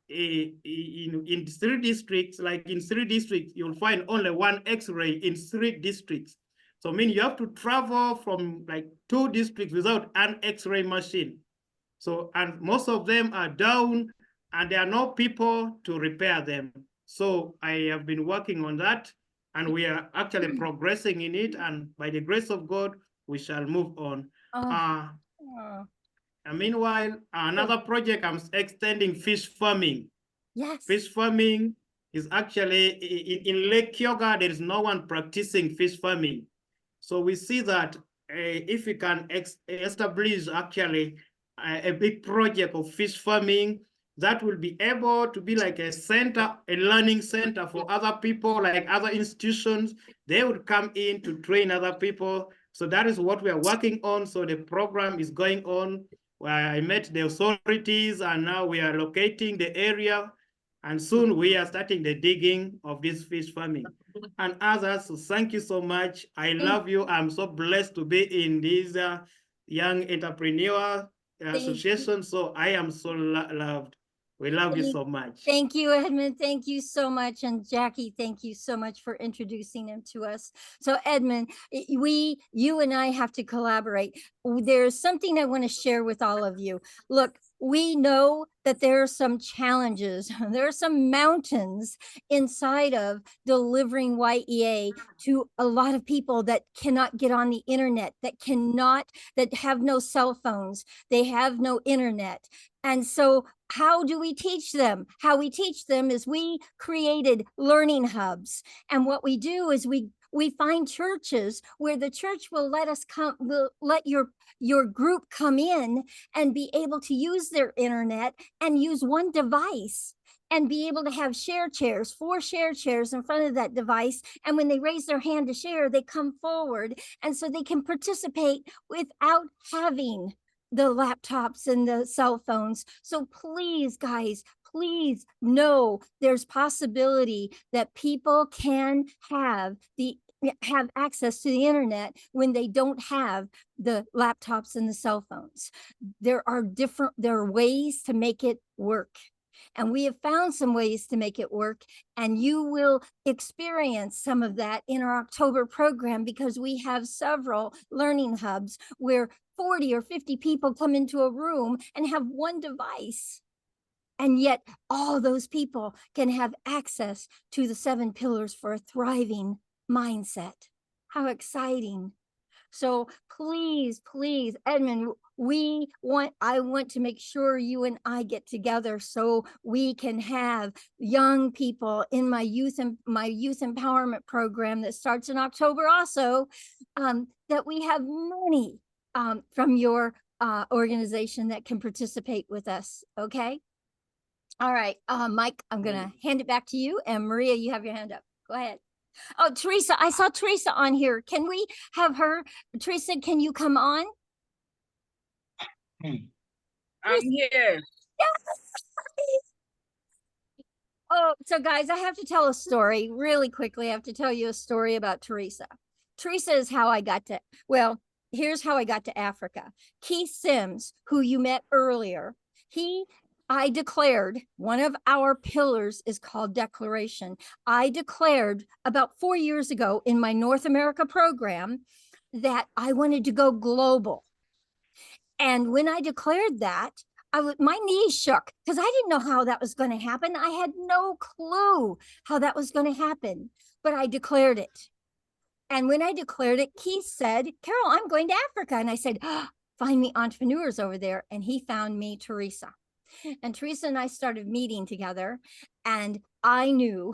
in 3 districts, like in 3 districts, you'll find only 1 X-ray in 3 districts. So I mean, you have to travel from like 2 districts without an X-ray machine. So, and most of them are down and there are no people to repair them. So I have been working on that and we are actually progressing in it. And by the grace of God, we shall move on. And meanwhile, another project, I'm extending fish farming. Yes. Fish farming is actually, in Lake Kyoga, there is no one practicing fish farming. So we see that if we can establish actually a big project of fish farming, that will be able to be like a center, a learning center for other people, like other institutions. They would come in to train other people. So that is what we are working on. So the program is going on. I met the authorities and now we are locating the area and soon we are starting the digging of this fish farming. And others, so thank you so much. I love you. I'm so blessed to be in this young entrepreneur association. So I am so loved. We love you so much. Thank you, Edmund. Thank you so much. And Jackie, thank you so much for introducing him to us. So Edmund, you and I have to collaborate. There's something I want to share with all of you. Look, we know that there are some challenges. There are some mountains inside of delivering Y.E.A. to a lot of people that cannot get on the internet, that have no cell phones, they have no internet. And so how do we teach them? How we teach them is we created learning hubs. And what we do is we find churches where the church will let us come, will let your group come in and be able to use their internet and use one device and be able to have share chairs, 4 share chairs in front of that device. And when they raise their hand to share, they come forward. And so they can participate without having the laptops and the cell phones. So please, guys, please know there's possibility that people can have access to the internet when they don't have the laptops and the cell phones. There are ways to make it work. And we have found some ways to make it work. And you will experience some of that in our October program because we have several learning hubs where 40 or 50 people come into a room and have one device. And yet all those people can have access to the 7 pillars for a thriving mindset. How exciting. So please, please, Edmund, I want to make sure you and I get together so we can have young people in my youth empowerment program that starts in October also, that we have many from your organization that can participate with us. Okay. All right, Mike, I'm gonna hand it back to you, and Maria, you have your hand up. Go ahead. Oh, Teresa, I saw Teresa on here. Can we have her? Teresa, can you come on? I'm here. Oh, so guys, I have to tell a story really quickly. I have to tell you a story about Teresa. Teresa is how I got to, well, here's how I got to Africa. Keith Sims, who you met earlier, I declared, one of our pillars is called declaration. I declared about 4 years ago in my North America program that I wanted to go global. And when I declared that, my knees shook because I didn't know how that was going to happen. I had no clue how that was going to happen, but I declared it. And when I declared it, Keith said, Carol, I'm going to Africa. And I said, find me entrepreneurs over there. And he found me Teresa. And Teresa and I started meeting together, and I knew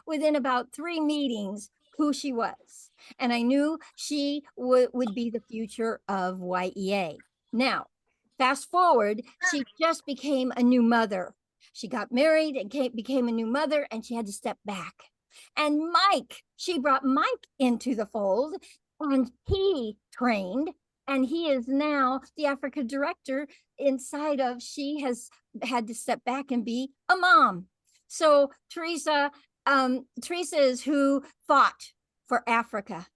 within about 3 meetings who she was. And I knew she would be the future of Y.E.A. Now, fast forward, she just became a new mother. She got married and became a new mother, and she had to step back. And she brought Mike into the fold, and he trained. And he is now the Africa director inside of, she has had to step back and be a mom. So Teresa is who fought for Africa.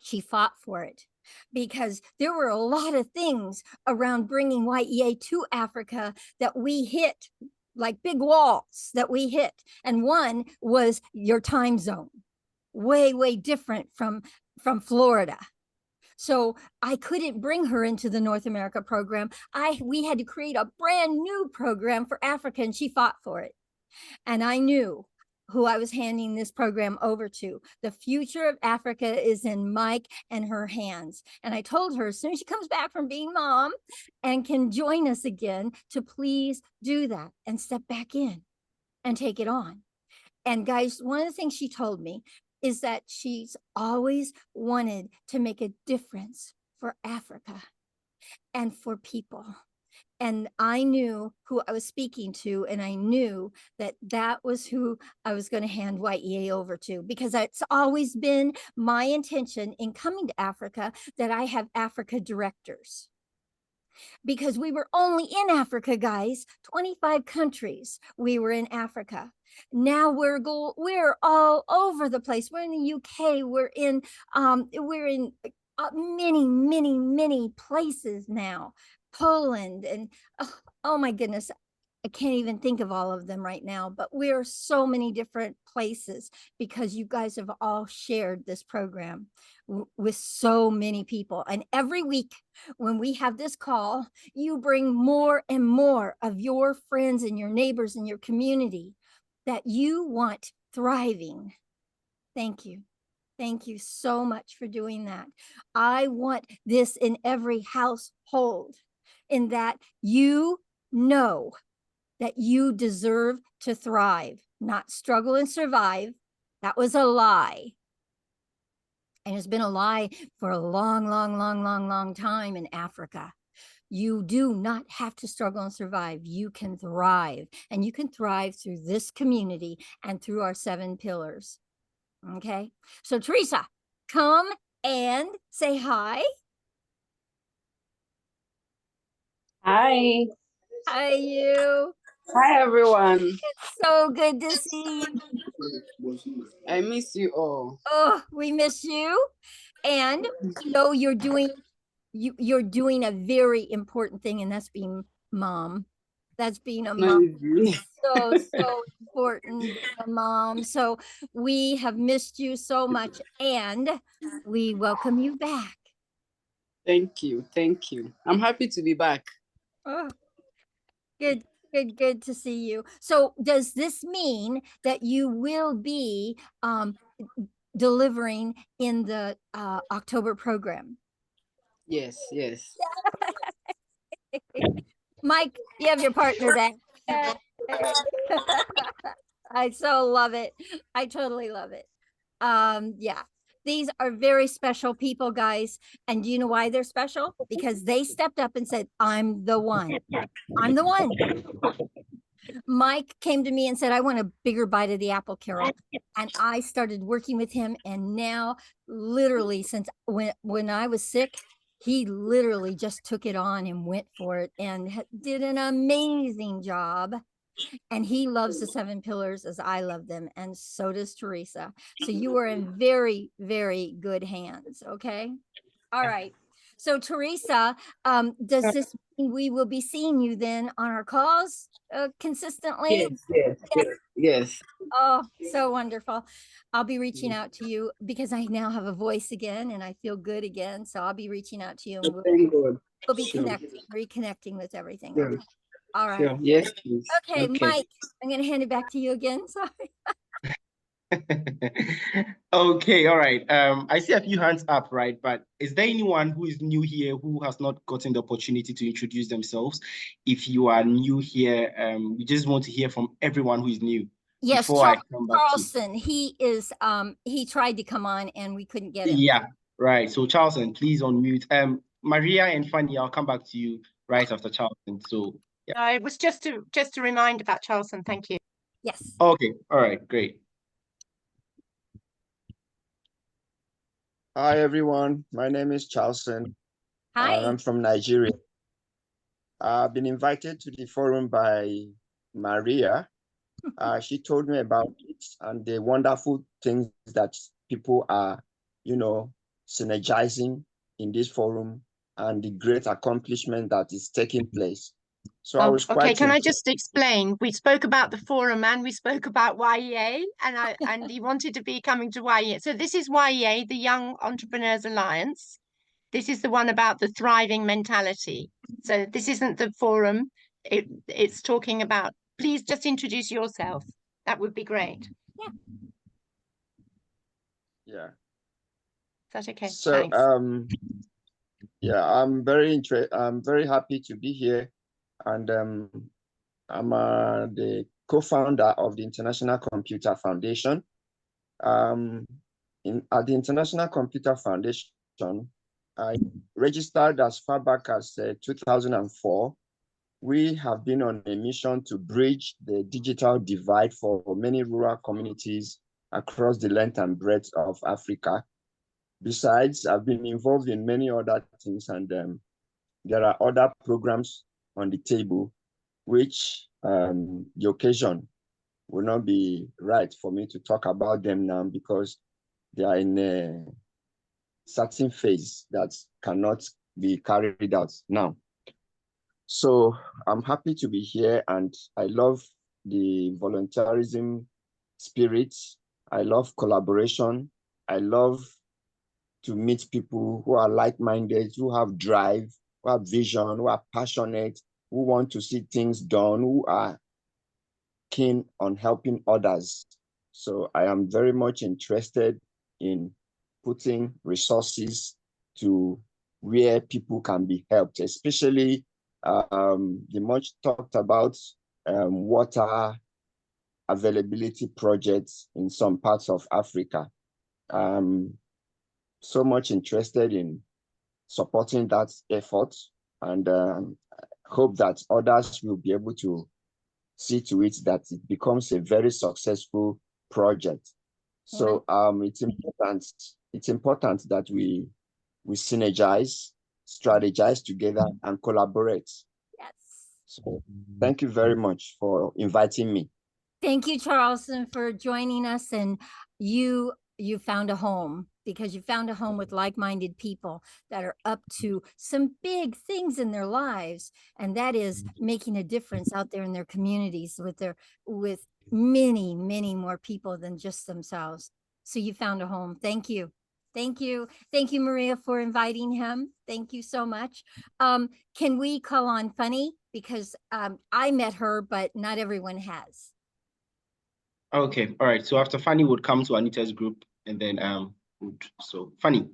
She fought for it. because there were a lot of things around bringing YEA to Africa that we hit, like big walls that we hit. And one was your time zone, way, way different from Florida. So I couldn't bring her into the North America program. We had to create a brand new program for Africa, and she fought for it. And I knew who I was handing this program over to. The future of Africa is in Mike and her hands. And I told her as soon as she comes back from being mom and can join us again, to please do that and step back in and take it on. And guys, one of the things she told me is that she's always wanted to make a difference for Africa and for people. And I knew who I was speaking to, and I knew that that was who I was going to hand Y.E.A. over to, because it's always been my intention in coming to Africa that I have Africa directors. Because we were only in Africa, guys, 25 countries we were in Africa. Now we're all over the place. We're in the UK, we're in many places now. Poland, and oh my goodness, I can't even think of all of them right now, but we're so many different places because you guys have all shared this program with so many people. And every week when we have this call, you bring more and more of your friends and your neighbors and your community that you want thriving. Thank you. Thank you so much for doing that. I want this in every household, in that you know that you deserve to thrive, not struggle and survive. That was a lie. And it's been a lie for a long time in Africa. You do not have to struggle and survive. You can thrive, and you can thrive through this community and through our 7 pillars. Okay, so Teresa, come and say hi. Hi. Hi, you. Hi, everyone. It's so good to see you. I miss you all. Oh, we miss you. And we know you're doing a very important thing, and that's being mom. That's being a mom. So important, being a mom. So we have missed you so much, and we welcome you back. Thank you. Thank you. I'm happy to be back. Oh, good to see you. So does this mean that you will be delivering in the October program? Yes. Mike, you have your partner back. I so love it. I totally love it. Yeah, these are very special people, guys. And do you know why they're special? Because they stepped up and said, I'm the one. I'm the one. Mike came to me and said, I want a bigger bite of the apple, Carol. And I started working with him. And now, literally, since when I was sick, he literally just took it on and went for it and did an amazing job. And he loves the 7 pillars as I love them. And so does Teresa. So you are in very, very good hands. Okay. All right. So Teresa, does this mean we will be seeing you then on our calls consistently? Yes. Oh, so wonderful. I'll be reaching out to you because I now have a voice again and I feel good again. So I'll be reaching out to you and we'll be reconnecting with everything. Sure. Okay. All right. Sure. Yes, please. Okay, Mike, I'm going to hand it back to you again. Sorry. Okay, all right. I see a few hands up, right? But is there anyone who is new here who has not gotten the opportunity to introduce themselves? If you are new here, we just want to hear from everyone who is new. Yes, before I come back Charleston. He is he tried to come on and we couldn't get him. Yeah, right. So Charleston, please unmute. Maria and Fanny, I'll come back to you right after Charleston. So yeah. It was just to remind about Charleston. Thank you. Yes. Okay. All right. Great. Hi, everyone. My name is Charleston. Hi. I'm from Nigeria. I've been invited to the forum by Maria. She told me about it and the wonderful things that people are, synergizing in this forum and the great accomplishment that is taking place. So I was okay, quite can I just explain? We spoke about the forum and we spoke about Y.E.A. and he wanted to be coming to Y.E.A. So this is Y.E.A., the Young Entrepreneurs Alliance. This is the one about the thriving mentality. So this isn't the forum. It's talking about, please just introduce yourself. That would be great. Yeah. Is that okay? So Thanks. yeah, I'm very happy to be here, and I'm the co-founder of the International Computer Foundation. At the International Computer Foundation, I registered as far back as 2004. We have been on a mission to bridge the digital divide for many rural communities across the length and breadth of Africa. Besides, I've been involved in many other things, and there are other programs on the table, which the occasion will not be right for me to talk about them now because they are in a certain phase that cannot be carried out now. So I'm happy to be here, and I love the volunteerism spirit. I love collaboration. I love to meet people who are like-minded, who have drive, who have vision, who are passionate, who want to see things done, who are keen on helping others. So I am very much interested in putting resources to where people can be helped, especially the much talked about water availability projects in some parts of Africa. So much interested in supporting that effort, and hope that others will be able to see to it that it becomes a very successful project. So it's important that we synergize, strategize together, and collaborate. Yes. So thank you very much for inviting me. Thank you, Charleston, for joining us. And you found a home, because you found a home with like-minded people that are up to some big things in their lives, and that is making a difference out there in their communities with many, many more people than just themselves. So you found a home. Thank you. Thank you. Thank you, Maria, for inviting him. Thank you so much. Can we call on Funny? Because I met her, but not everyone has. Okay, all right. So after Fanny would come to Anita's group, and then so Fanny.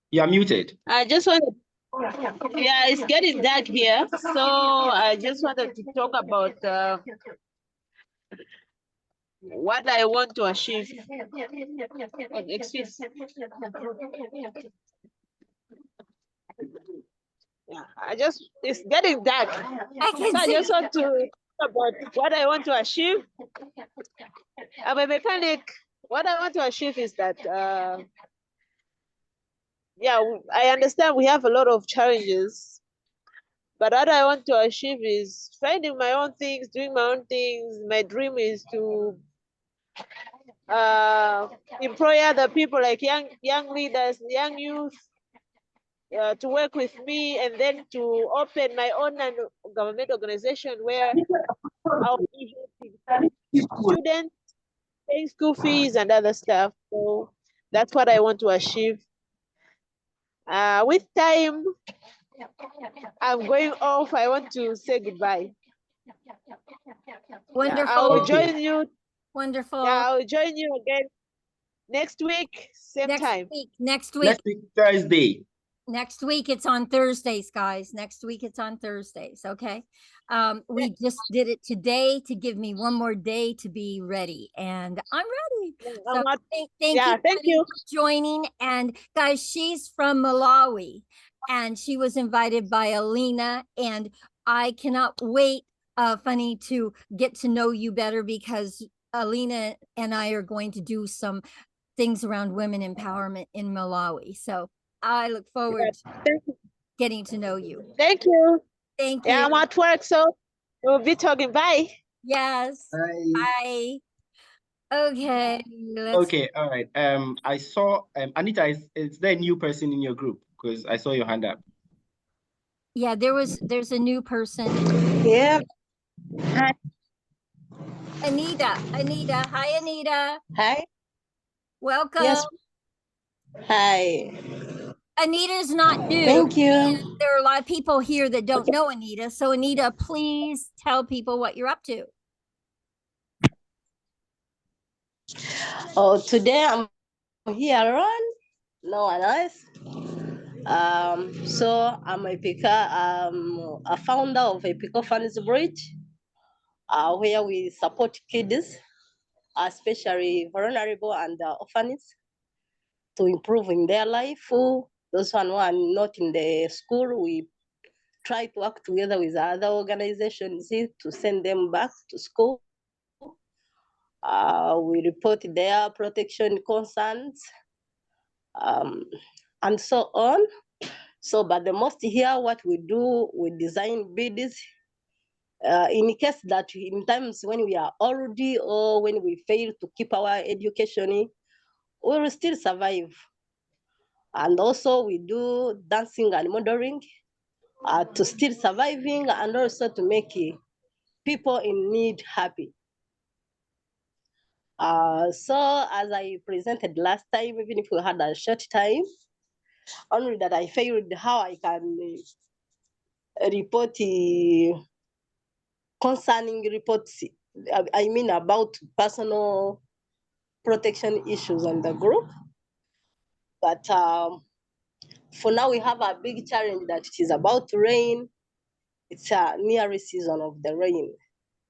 You are muted. I just want to, yeah, it's getting dark here. So I just wanted to talk about what I want to achieve. Excuse. Yeah, it's getting dark. I just want to talk about what I want to achieve. I'm a mechanic. What I want to achieve is that, yeah, I understand we have a lot of challenges, but what I want to achieve is finding my own things, doing my own things. My dream is to employ other people, like young leaders, young youth, to work with me, and then to open my own government organization where I'll be students paying school fees and other stuff. So that's what I want to achieve. With time, I'm going off. I want to say goodbye. Wonderful. Yeah, I will join you. Wonderful. Yeah, I will join you again next week, same time. Next week, Thursday. Next week, it's on Thursdays, guys. Next week, it's on Thursdays. Okay. We just did it today to give me one more day to be ready, and I'm ready. So thank you for joining. And guys, she's from Malawi, and she was invited by Alina, and I cannot wait, Funny, to get to know you better, because Alina and I are going to do some things around women empowerment in Malawi. So I look forward to getting to know you. Thank you. Thank you. Yeah, I'm at work, so we'll be talking. Bye. Yes. Bye. Okay, let's. Okay, all right. I saw Anita, is there a new person in your group? Because I saw your hand up. Yeah, there's a new person. Yeah. Hi. Anita. Hi, Anita. Hi. Welcome. Yes. Hi. Anita's not new. Thank you. And there are a lot of people here that don't know Anita. So Anita, please tell people what you're up to. Oh, today I'm here around no one else. So I'm a founder of Africa Fundraising Bridge, where we support kids, especially vulnerable and orphans, to improve in their life. Those one who are not in the school, we try to work together with other organizations to send them back to school. We report their protection concerns, and so on. So, but the most here, what we do, we design bids in case that in times when we are already or when we fail to keep our education, we will still survive. And also we do dancing and modeling to still surviving and also to make people in need happy. So as I presented last time, even if we had a short time, only that I failed how I can report concerning reports, I mean about personal protection issues on the group. But for now we have a big challenge that it is about to rain. It's a near season of the rain.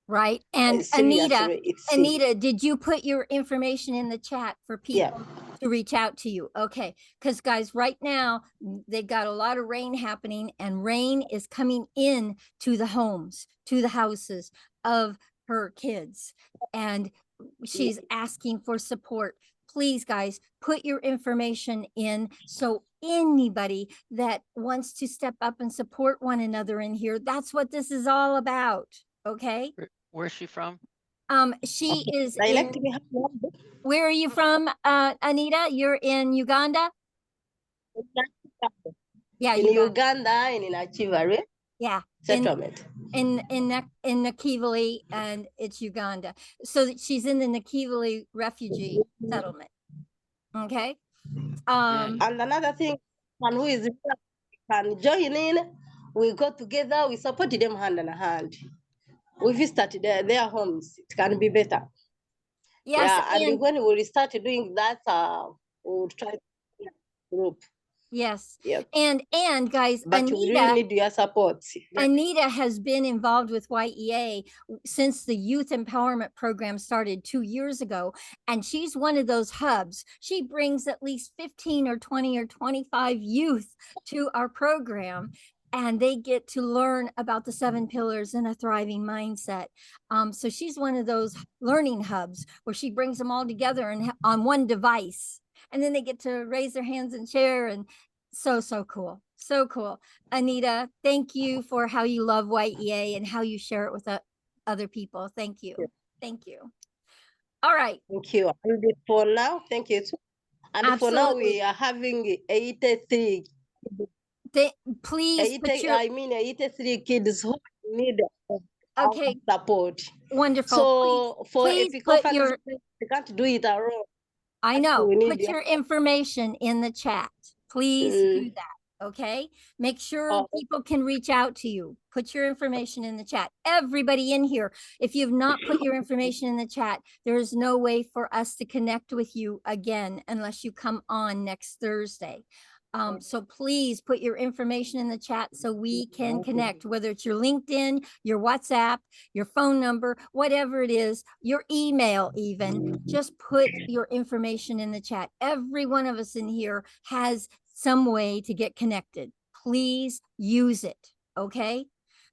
Right. And Anita, did you put your information in the chat for people to reach out to you? Okay. Because guys, right now they've got a lot of rain happening, and rain is coming in to the homes, to the houses of her kids. And she's asking for support. Please, guys, put your information in so anybody that wants to step up and support one another in here, that's what this is all about. Okay. Where's she from? She is where are you from, Anita? You're in Uganda? Yeah, in Uganda and in Achievary. Yeah. Settlement. In Nakivale, and it's Uganda. So she's in the Nakivale refugee settlement. Okay. And another thing, and who is can join in, we go together, we support them hand in hand. We visit their homes, it can be better. Yes, yeah, and when we start doing that, we'll try to group. Yes. Yep. And guys, but Anita, we really need your support. Anita has been involved with Y.E.A. since the youth empowerment program started 2 years ago. And she's one of those hubs. She brings at least 15 or 20 or 25 youth to our program, and they get to learn about the 7 pillars and a thriving mindset. So she's one of those learning hubs where she brings them all together and on one device. And then they get to raise their hands and share, and so cool. So cool. Anita, thank you for how you love Y.E.A. and how you share it with other people. Thank you. Thank you. All right. Thank you. And for now, thank you too. And absolutely. For now, we are having 83. Please 83 kids who need support. Wonderful. So please for they can't do it alone. I know. Put your information in the chat. Please do that. Okay. Make sure people can reach out to you. Put your information in the chat. Everybody in here, if you've not put your information in the chat, there is no way for us to connect with you again unless you come on next Thursday. So please put your information in the chat so we can connect, whether it's your LinkedIn, your WhatsApp, your phone number, whatever it is, your email even, just put your information in the chat. Every one of us in here has some way to get connected. Please use it. Okay.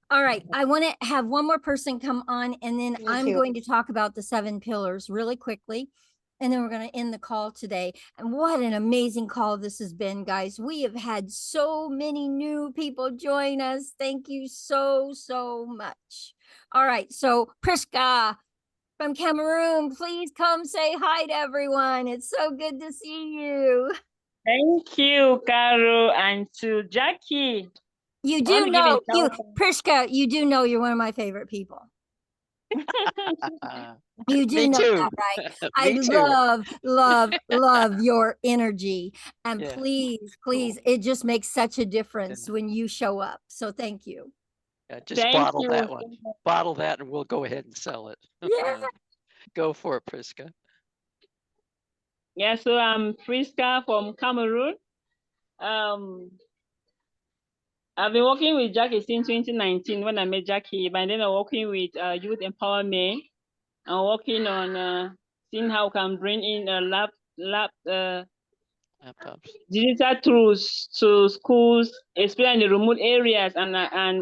All right. I want to have one more person come on, and then I'm going to talk about the 7 pillars really quickly. And then we're going to end the call today. And what an amazing call this has been, guys. We have had so many new people join us. Thank you so much. All right. So Priska, from Cameroon. Please come say hi to everyone. It's so good to see you. Thank you, Caro, and to Jackie. You do know, Priska, you do know you're one of my favorite people. You do Me know too. that, right? I Me too. love your energy. And Yeah. please, it just makes such a difference when you show up. So thank you. Yeah, just Thank bottle you. that one. Bottle that and we'll go ahead and sell it. Yeah. Go for it, Priska. Yeah, so I'm Priska from Cameroon. I've been working with Jackie since 2019 when I met Jackie, but then I'm working with youth empowerment. I'm working on seeing how we can bring in laptops, digital tools to schools, especially in the remote areas and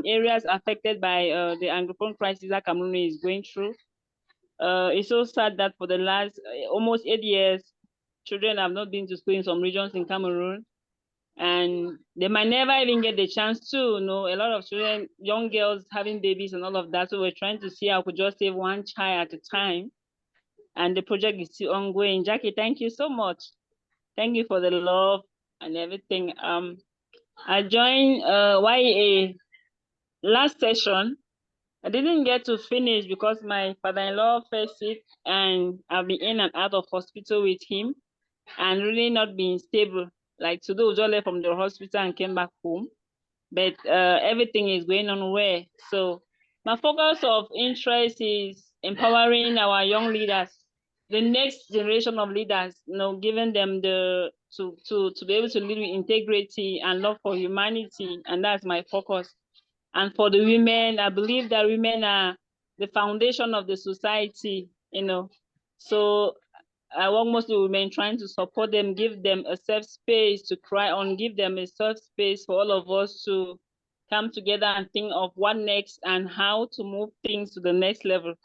areas affected by the Anglophone crisis that Cameroon is going through. It's so sad that for the last almost 8 years, children have not been to school in some regions in Cameroon. And they might never even get the chance to, you know, a lot of children, young girls having babies and all of that. So we're trying to see how we could just save one child at a time. And the project is still ongoing. Jackie, thank you so much. Thank you for the love and everything. I joined Y.E.A. last session. I didn't get to finish because my father-in-law fell sick and I've been in and out of hospital with him and really not being stable. Like today, we just left from the hospital and came back home. But everything is going on well. So my focus of interest is empowering our young leaders, the next generation of leaders, you know, giving them the to be able to live with integrity and love for humanity, and that's my focus. And for the women, I believe that women are the foundation of the society, you know. So I work mostly with women, trying to support them, give them a safe space to cry on, give them a safe space for all of us to come together and think of what next and how to move things to the next level.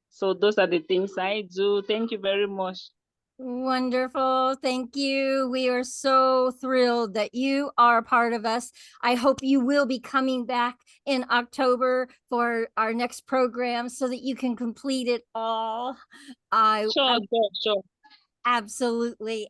So those are the things I do. Thank you very much. Wonderful. Thank you. We are so thrilled that you are a part of us. I hope you will be coming back in October for our next program so that you can complete it all. Sure. Absolutely.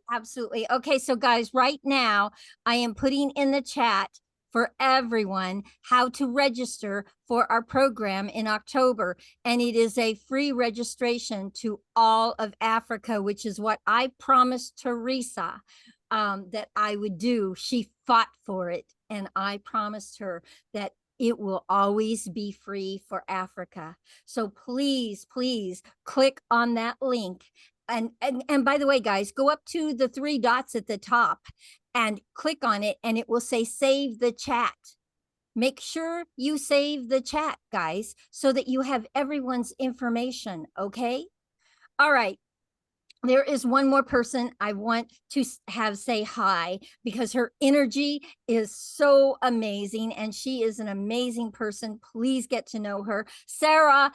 Okay, so guys, right now I am putting in the chat for everyone how to register for our program in October. And it is a free registration to all of Africa, which is what I promised Teresa that I would do. She fought for it. And I promised her that it will always be free for Africa. So please click on that link. And by the way, guys, go up to the 3 dots at the top and click on it, and it will say save the chat. Make sure you save the chat, guys, so that you have everyone's information, okay? All right. There is one more person I want to have say hi because her energy is so amazing and she is an amazing person. Please get to know her. Sarah,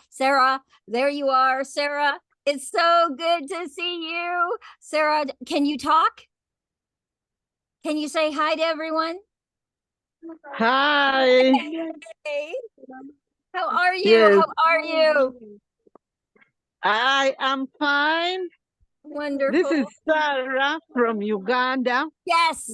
there you are, Sarah. It's so good to see you. Sarah, can you talk? Can you say hi to everyone? Hi. Hey. How are you? Yes. How are you? I am fine. Wonderful. This is Sarah from Uganda. Yes.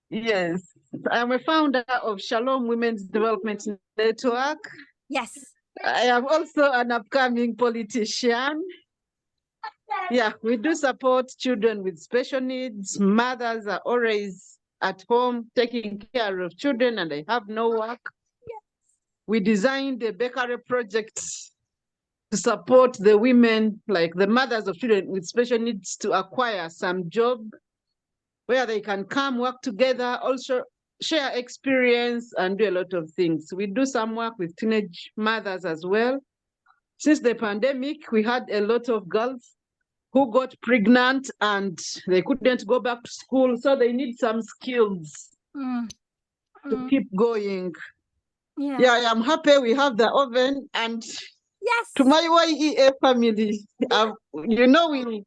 Yes. I'm a founder of Shalom Women's Development Network. Yes. I am also an upcoming politician. Yeah, we do support children with special needs. Mothers are always at home taking care of children and they have no work. Yes. We designed a bakery project to support the women, like the mothers of children with special needs, to acquire some job where they can come work together, also share experience and do a lot of things. We do some work with teenage mothers as well. Since the pandemic, we had a lot of girls who got pregnant and they couldn't go back to school, so they need some skills to keep going. Yeah, I am happy we have the oven. And yes, to my Y.E.A. family, you know, we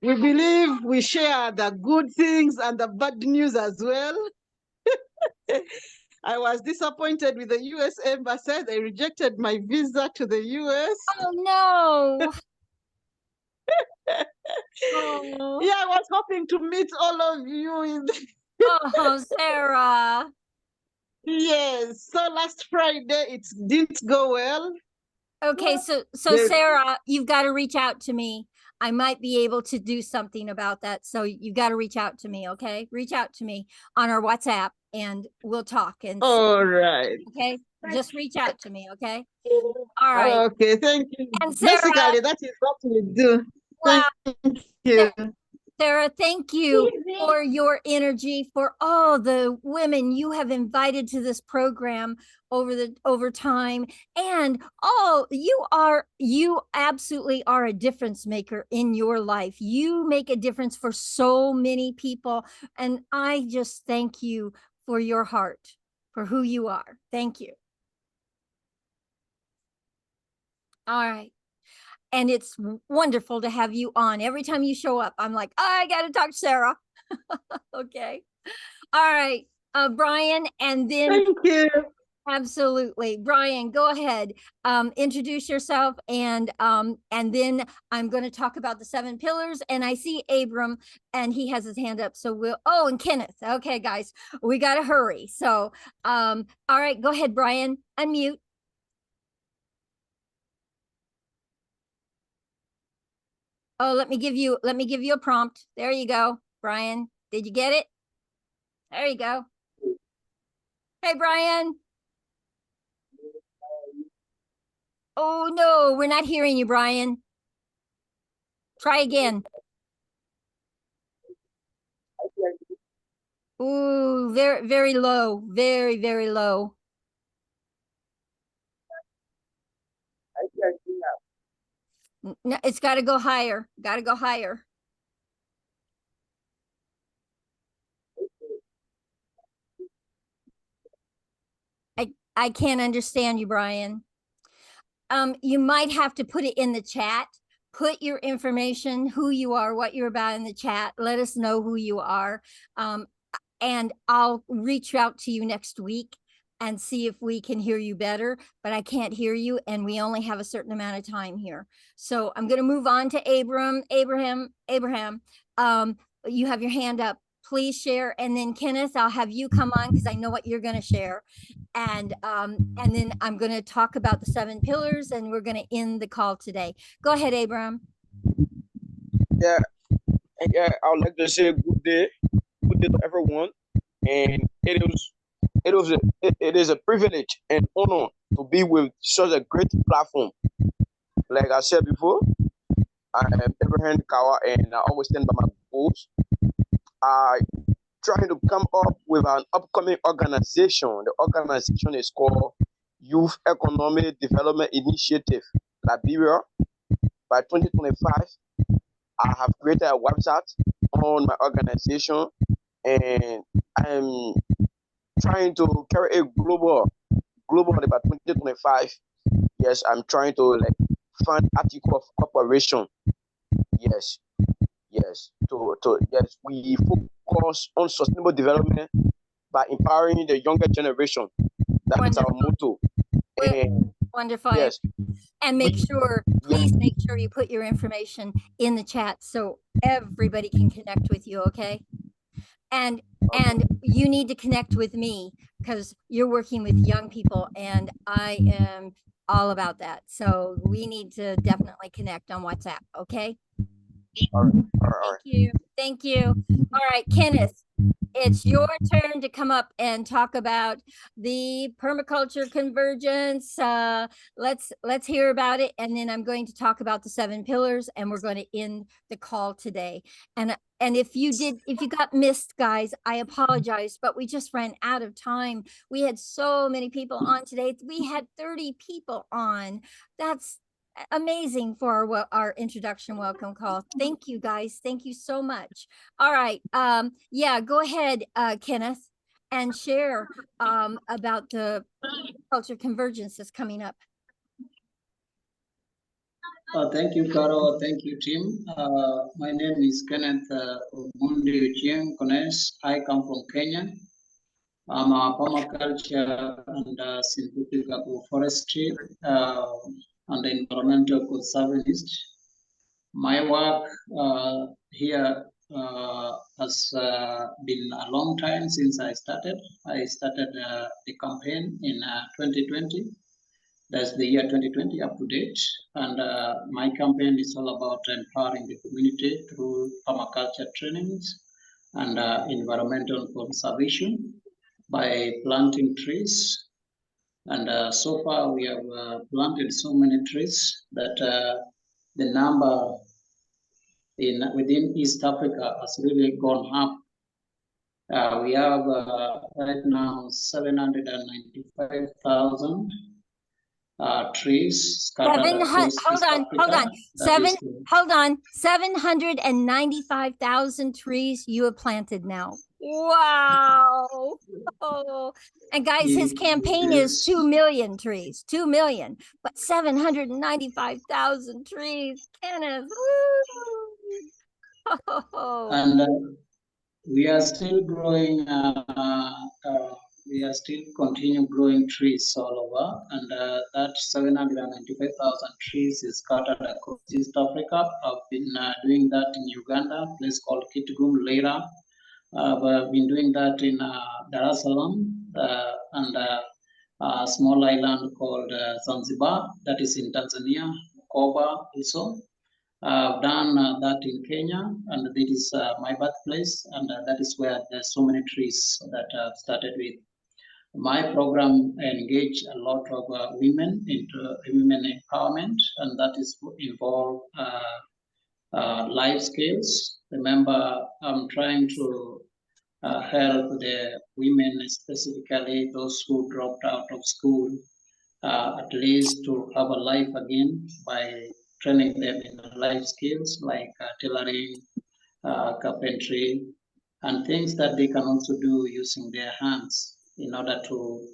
believe we share the good things and the bad news as well. I was disappointed with the US Embassy. They rejected my visa to the US. Oh, no. Oh. Yeah, I was hoping to meet all of you in Oh, Sarah. Yes. So last Friday, it didn't go well. Okay, so Sarah, you've got to reach out to me. I might be able to do something about that. So you've got to reach out to me, okay? Reach out to me on our WhatsApp and we'll talk. And all right. Okay, just reach out to me, okay? All right. Okay, thank you. And Sarah, basically, that is what we do. wow. Thank you. Sarah, thank you for your energy, for all the women you have invited to this program over time. And you absolutely are a difference maker in your life. You make a difference for so many people. And I just thank you for your heart, for who you are. Thank you. All right. And it's wonderful to have you on. Every time you show up, I'm like, I got to talk to Sarah. Okay. All right. Brian, and then. Thank you. Absolutely. Brian, go ahead. Introduce yourself, and then I'm going to talk about the 7 pillars. And I see Abram, and he has his hand up. So and Kenneth. Okay, guys, we got to hurry. So, all right, go ahead, Brian. Unmute. Oh, let me give you a prompt. There you go, Brian. Did you get it? There you go. Hey, Brian. Oh, no, we're not hearing you, Brian. Try again. Ooh, very, very low. Very, very low. No, it's got to go higher. Got to go higher. I can't understand you, Brian. You might have to put it in the chat. Put your information, who you are, what you're about in the chat. Let us know who you are. And I'll reach out to you next week and see if we can hear you better, but I can't hear you, and we only have a certain amount of time here. So I'm going to move on to Abraham, you have your hand up. Please share. And then Kenneth, I'll have you come on because I know what you're going to share. And then I'm going to talk about the 7 pillars, and we're going to end the call today. Go ahead, Abraham. Yeah, I would like to say good day to everyone. And it is a privilege and honor to be with such a great platform. Like I said before, I am Abraham Kawa, and I always stand by my goals. I trying to come up with an upcoming organization. The organization is called Youth Economic Development Initiative, Liberia. By 2025, I have created a website on my organization, and I'm trying to carry a global by 2025. Yes, I'm trying to fund article of cooperation. Yes. We focus on sustainable development by empowering the younger generation. That is our motto. Wonderful. Yes. And please make sure you put your information in the chat so everybody can connect with you, okay? And you need to connect with me because you're working with young people, and I am all about that. So we need to definitely connect on WhatsApp, okay? All right. Thank you. All right, Kenneth, it's your turn to come up and talk about the permaculture convergence. Let's hear about it, and then I'm going to talk about the 7 pillars, and we're going to end the call today. And if you got missed, guys, I apologize, but we just ran out of time. We had so many people on today. We had 30 people on. That's amazing for our introduction welcome call. Thank you, guys. Thank you so much. All right. Yeah, go ahead, Kenneth, and share about the culture convergence that's coming up. Thank you, Carol. Thank you, Tim. My name is Kenneth Ogundi Ochieng Kones. I come from Kenya. I'm a permaculture and synthetic agroforestry and environmental conservationist. My work here has been a long time since I started. I started the campaign in 2020. That's the year 2020 up to date. And my campaign is all about empowering the community through permaculture trainings and environmental conservation by planting trees. And so far we have planted so many trees that the number within East Africa has really gone up. We have right now 795,000 trees scattered across East Africa. Hold on. 795,000 trees you have planted now. Wow. Oh. And guys, his campaign is 2 million trees, 2 million, but 795,000 trees. Kenneth. Oh. And we are still growing, we are still continue growing trees all over, and that 795,000 trees is scattered across East Africa. I've been doing that in Uganda, a place called Kitgum, Lira. I've been doing that in Dar es Salaam and a small island called Zanzibar, that is in Tanzania, Koba also. I've done that in Kenya, and that is my birthplace, and that is where there's so many trees that I've started with. My program engage a lot of women into women empowerment, and that is involve life skills. Remember, I'm trying to help the women, specifically those who dropped out of school, at least to have a life again by training them in life skills like tailoring, carpentry, and things that they can also do using their hands in order to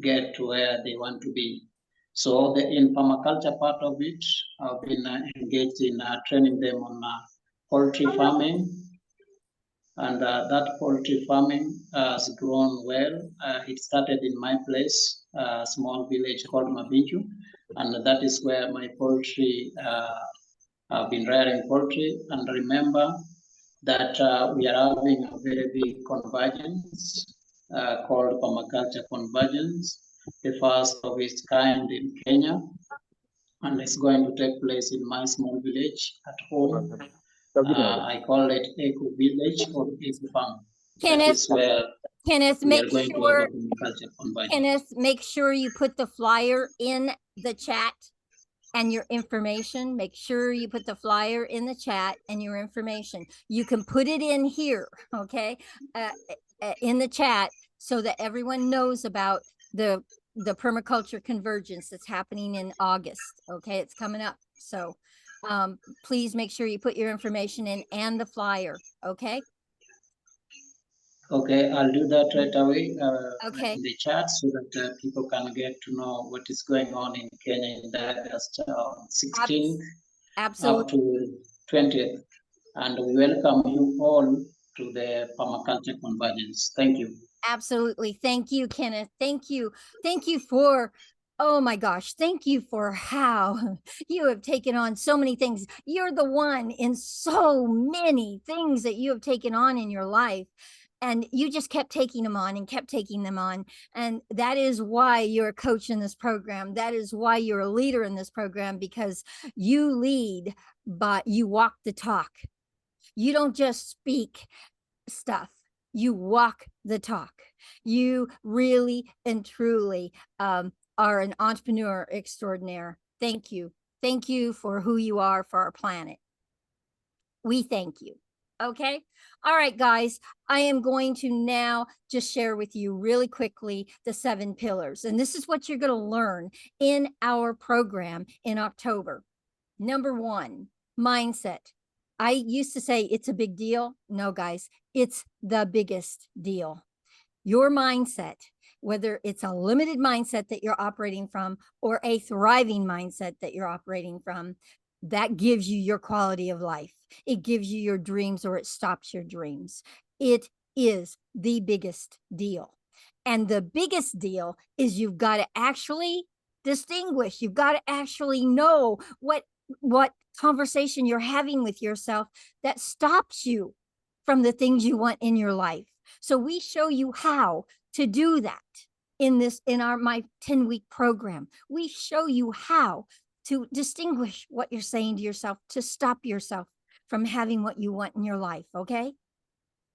get to where they want to be. So in permaculture part of it, I've been engaged in training them on poultry farming, and that poultry farming has grown well. It started in my place, a small village called Mabiju, and that is where my poultry, I've been rearing poultry. And remember that we are having a very big convergence called permaculture convergence, the first of its kind in Kenya, and it's going to take place in my small village at home. I call it Eco Village or Eco Farm. Kenneth, make sure you put the flyer in the chat and your information. Make sure you put the flyer in the chat and your information. You can put it in here, okay, in the chat, so that everyone knows about the permaculture convergence that's happening in August. Okay, it's coming up. So please make sure you put your information in and the flyer. Okay. Okay, I'll do that right away in the chat, so that people can get to know what is going on in Kenya in August 16th up to 20th. And we welcome you all to the permaculture convergence. Thank you. Absolutely. Thank you, Kenneth. Thank you. Thank you for, oh my gosh, thank you for how you have taken on so many things. You're the one in so many things that you have taken on in your life. And you just kept taking them on and kept taking them on. And that is why you're a coach in this program. That is why you're a leader in this program, because you lead, but you walk the talk. You don't just speak stuff. You walk the talk. You really and truly are an entrepreneur extraordinaire. Thank you. Thank you for who you are for our planet. We thank you. Okay. All right, guys, I am going to now just share with you really quickly the 7 pillars. And this is what you're going to learn in our program in October. Number 1, mindset. I used to say it's a big deal. No, guys, it's the biggest deal. Your mindset, whether it's a limited mindset that you're operating from or a thriving mindset that you're operating from, that gives you your quality of life. It gives you your dreams, or it stops your dreams. It is the biggest deal. And the biggest deal is you've got to actually distinguish. You've got to actually know what conversation you're having with yourself that stops you from the things you want in your life. So we show you how to do that in my 10-week program. We show you how to distinguish what you're saying to yourself to stop yourself from having what you want in your life. Okay.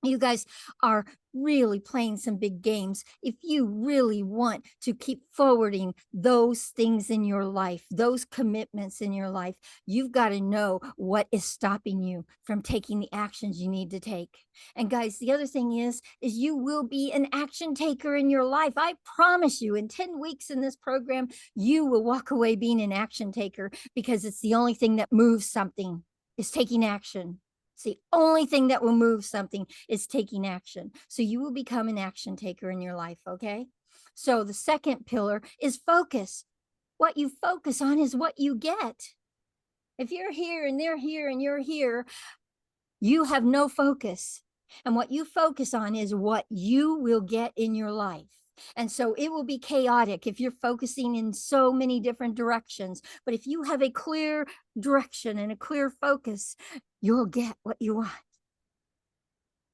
You guys are really playing some big games. If you really want to keep forwarding those things in your life, those commitments in your life, you've got to know what is stopping you from taking the actions you need to take. And guys, the other thing is you will be an action taker in your life. I promise you, in 10 weeks in this program, you will walk away being an action taker, because it's the only thing that moves something is taking action. It's the only thing that will move something is taking action. So you will become an action taker in your life, okay? So the second pillar is focus. What you focus on is what you get. If you're here and they're here and you're here, you have no focus. And what you focus on is what you will get in your life. And so it will be chaotic if you're focusing in so many different directions. But if you have a clear direction and a clear focus, you'll get what you want.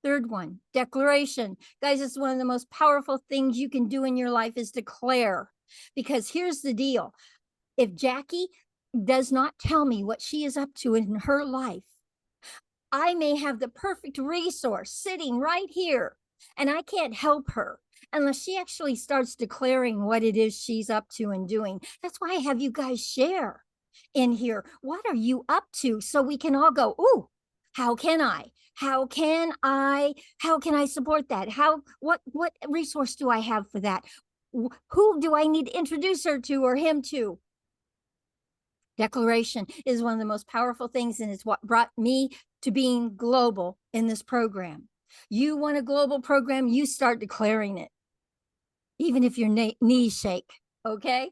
Third one, declaration. Guys, it's one of the most powerful things you can do in your life is declare. Because here's the deal. If Jackie does not tell me what she is up to in her life, I may have the perfect resource sitting right here, and I can't help her unless she actually starts declaring what it is she's up to and doing. That's why I have you guys share in here. What are you up to? So we can all go, ooh, how can I support that? What resource do I have for that? Who do I need to introduce her to or him to? Declaration is one of the most powerful things, and it's what brought me to being global in this program. You want a global program, you start declaring it, even if your knees shake, okay?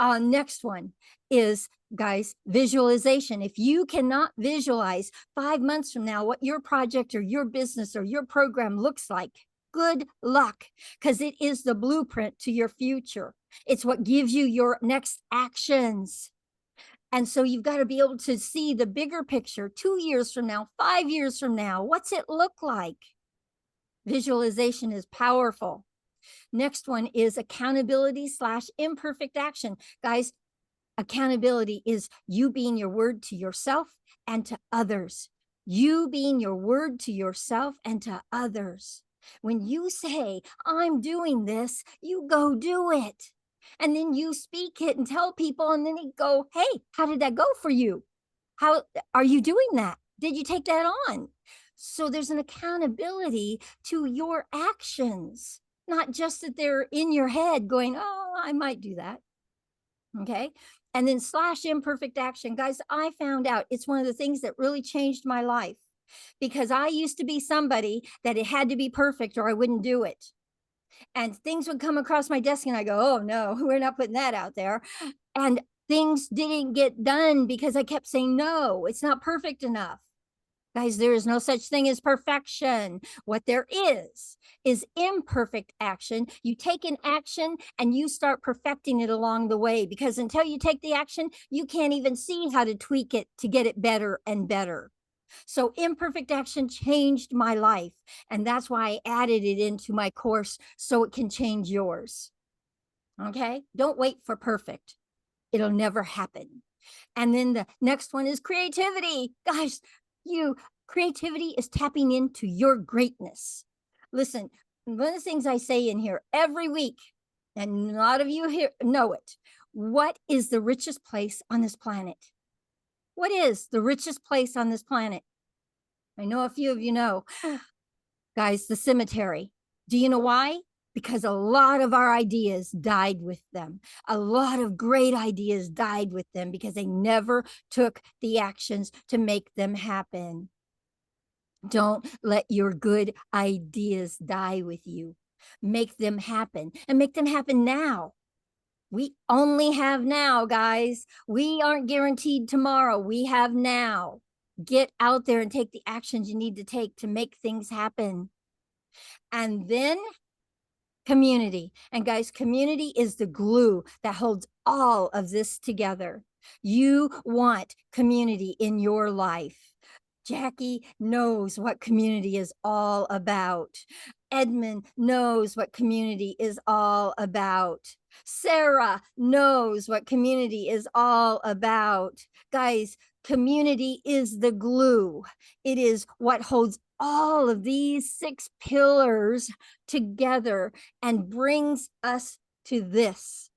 Next one is, guys, visualization. If you cannot visualize 5 months from now what your project or your business or your program looks like, good luck, because it is the blueprint to your future. It's what gives you your next actions. And so you've got to be able to see the bigger picture 2 years from now, 5 years from now. What's it look like? Visualization is powerful. Next one is accountability / imperfect action. Guys, accountability is you being your word to yourself and to others. You being your word to yourself and to others. When you say, I'm doing this, you go do it. And then you speak it and tell people, and then they go, hey, how did that go for you? How are you doing that? Did you take that on? So there's an accountability to your actions, not just that they're in your head going, oh, I might do that. Okay. And then / imperfect action. Guys, I found out it's one of the things that really changed my life, because I used to be somebody that it had to be perfect or I wouldn't do it. And things would come across my desk and I go, oh no, we're not putting that out there. And things didn't get done because I kept saying, no, it's not perfect enough. Guys, there is no such thing as perfection. What there is imperfect action. You take an action and you start perfecting it along the way, because until you take the action, you can't even see how to tweak it to get it better and better. So imperfect action changed my life. And that's why I added it into my course so it can change yours. Okay? Don't wait for perfect. It'll never happen. And then the next one is creativity. Guys, creativity is tapping into your greatness. Listen, one of the things I say in here every week, and a lot of you here know it. What is the richest place on this planet? What is the richest place on this planet? I know a few of you know. Guys, the cemetery. Do you know why? Because a lot of our ideas died with them. A lot of great ideas died with them because they never took the actions to make them happen. Don't let your good ideas die with you. Make them happen, and make them happen now. We only have now, guys. We aren't guaranteed tomorrow. We have now. Get out there and take the actions you need to take to make things happen. And then Community. And guys, community is the glue that holds all of this together. You want community in your life. Jackie knows what community is all about. Edmund knows what community is all about. Sarah knows what community is all about. Guys, community is the glue. It is what holds all of these 6 pillars together and brings us to this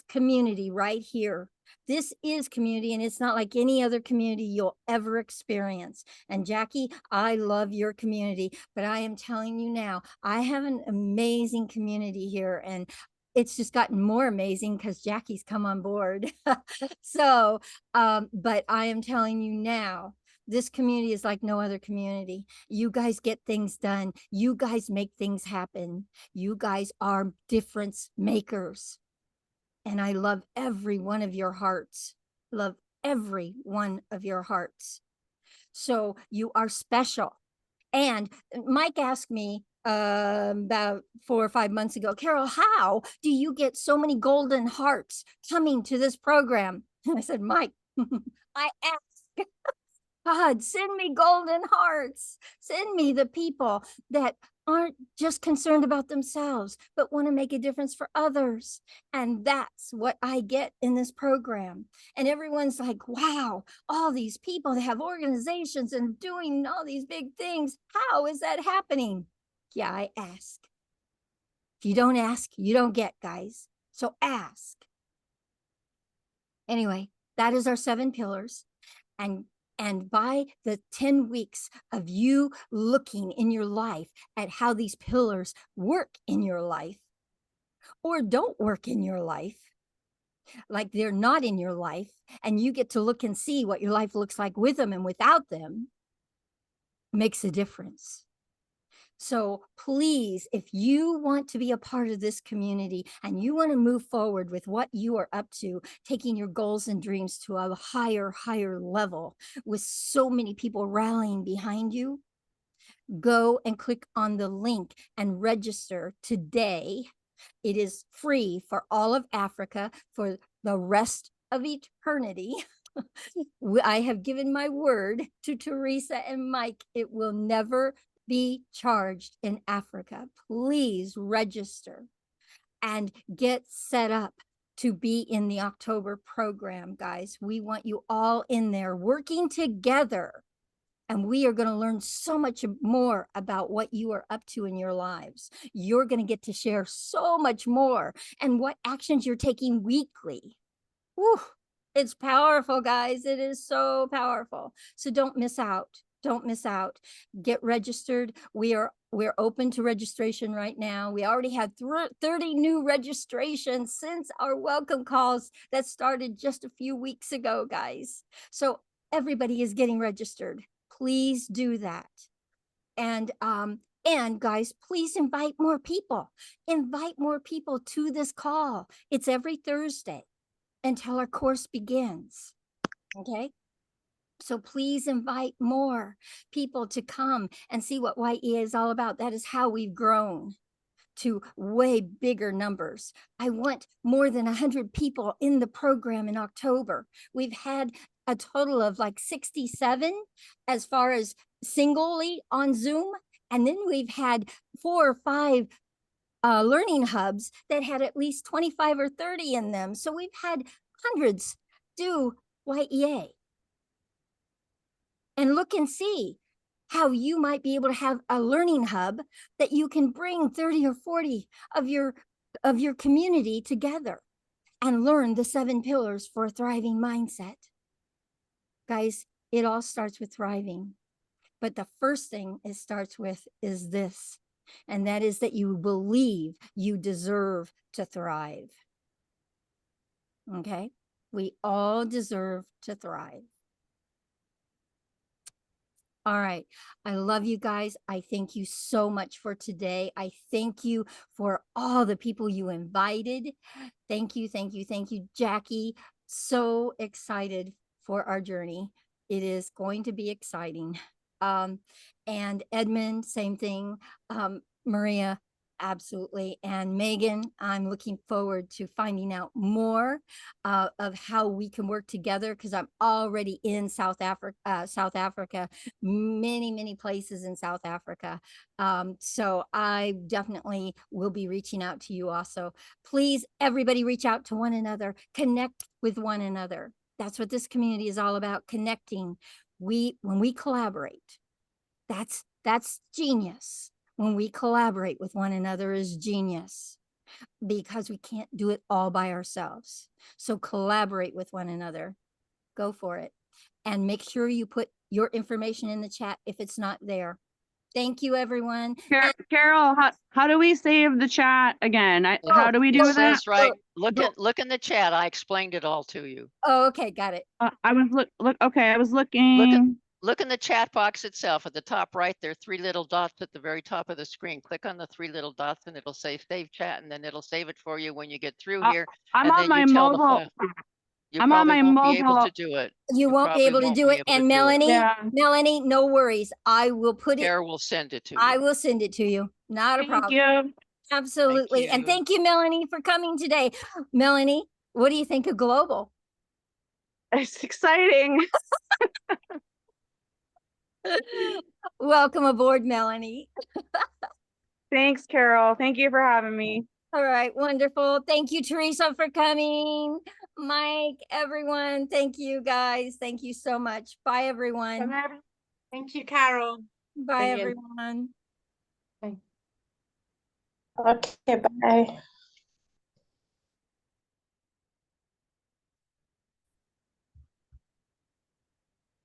community right here. This is community, and it's not like any other community you'll ever experience. And Jackie, I love your community, but I am telling you now, I have an amazing community here, and it's just gotten more amazing because Jackie's come on board. So, but I am telling you now, this community is like no other community. You guys get things done. You guys make things happen. You guys are difference makers. And I love every one of your hearts. Love every one of your hearts. So you are special. And Mike asked me about 4 or 5 months ago, Carol, how do you get so many golden hearts coming to this program? And I said, Mike, I ask God, send me golden hearts. Send me the people that aren't just concerned about themselves, but want to make a difference for others. And that's what I get in this program. And everyone's like, wow, all these people, they have organizations and doing all these big things. How is that happening? Yeah, I ask. If you don't ask, you don't get, guys. So ask. Anyway, that is our 7 pillars. And by the 10 weeks of you looking in your life at how these pillars work in your life or don't work in your life, like they're not in your life, and you get to look and see what your life looks like with them and without them, makes a difference. So please, if you want to be a part of this community and you want to move forward with what you are up to, taking your goals and dreams to a higher level with so many people rallying behind you, go and click on the link and register today. It is free for all of Africa for the rest of eternity. I have given my word to Teresa and Mike. It will never be charged in Africa. Please register and get set up to be in the October program, guys. We want you all in there working together. And we are going to learn so much more about what you are up to in your lives. You're going to get to share so much more and what actions you're taking weekly. Whew, it's powerful, guys. It is so powerful. So don't miss out. Don't miss out. Get registered. We're open to registration right now. We already had 30 new registrations since our welcome calls that started just a few weeks ago, guys. So everybody is getting registered. Please do that. And guys, please invite more people. Invite more people to this call. It's every Thursday until our course begins. Okay? So please invite more people to come and see what Y.E.A. is all about. That is how we've grown to way bigger numbers. I want more than 100 people in the program in October. We've had a total of like 67 as far as singly on Zoom. And then we've had 4 or 5 learning hubs that had at least 25 or 30 in them. So we've had hundreds do Y.E.A. And look and see how you might be able to have a learning hub that you can bring 30 or 40 of your community together and learn the 7 pillars for a thriving mindset. Guys, it all starts with thriving. But the first thing it starts with is this, and that is that you believe you deserve to thrive. Okay? We all deserve to thrive. All right. I love you guys. I thank you so much for today. I thank you for all the people you invited. Thank you, thank you, thank you, Jackie. So excited for our journey. It is going to be exciting. And Edmund, same thing. Maria, Absolutely. And Megan, I'm looking forward to finding out more of how we can work together, because I'm already in South Africa, many, many places in South Africa. So I definitely will be reaching out to you also. Please, everybody, reach out to one another, connect with one another. That's what this community is all about, connecting. When we collaborate, that's genius. When we collaborate with one another is genius, because we can't do it all by ourselves. So collaborate with one another. Go for it. And make sure you put your information in the chat if it's not there. Thank you, everyone. Carol, how do we save the chat again? How do we do that? That's right. Look in the chat. I explained it all to you. Oh, okay, got it. I was okay, I was looking. Look in the chat box itself. At the top right, there are 3 little dots at the very top of the screen. Click on the 3 little dots and it'll say save chat, and then it'll save it for you when you get through here. I'm and on then my you tell the mobile. file. You I'm on probably my won't be able mobile. to do it. You won't be probably able to won't do be it. able to And do it. Melanie, Melanie, no worries. I will put it. Sarah will send it to you. I will send it to you. Not a problem. Thank you. Absolutely. And thank you, Melanie, for coming today. Melanie, what do you think of Global? It's exciting. Welcome aboard, Melanie. Thanks, Carol. Thank you for having me. All right, wonderful. Thank you, Teresa, for coming. Mike, everyone. Thank you, guys. Thank you so much. Bye, everyone. Thank you, Carol. Bye, Brilliant. everyone. Okay, bye.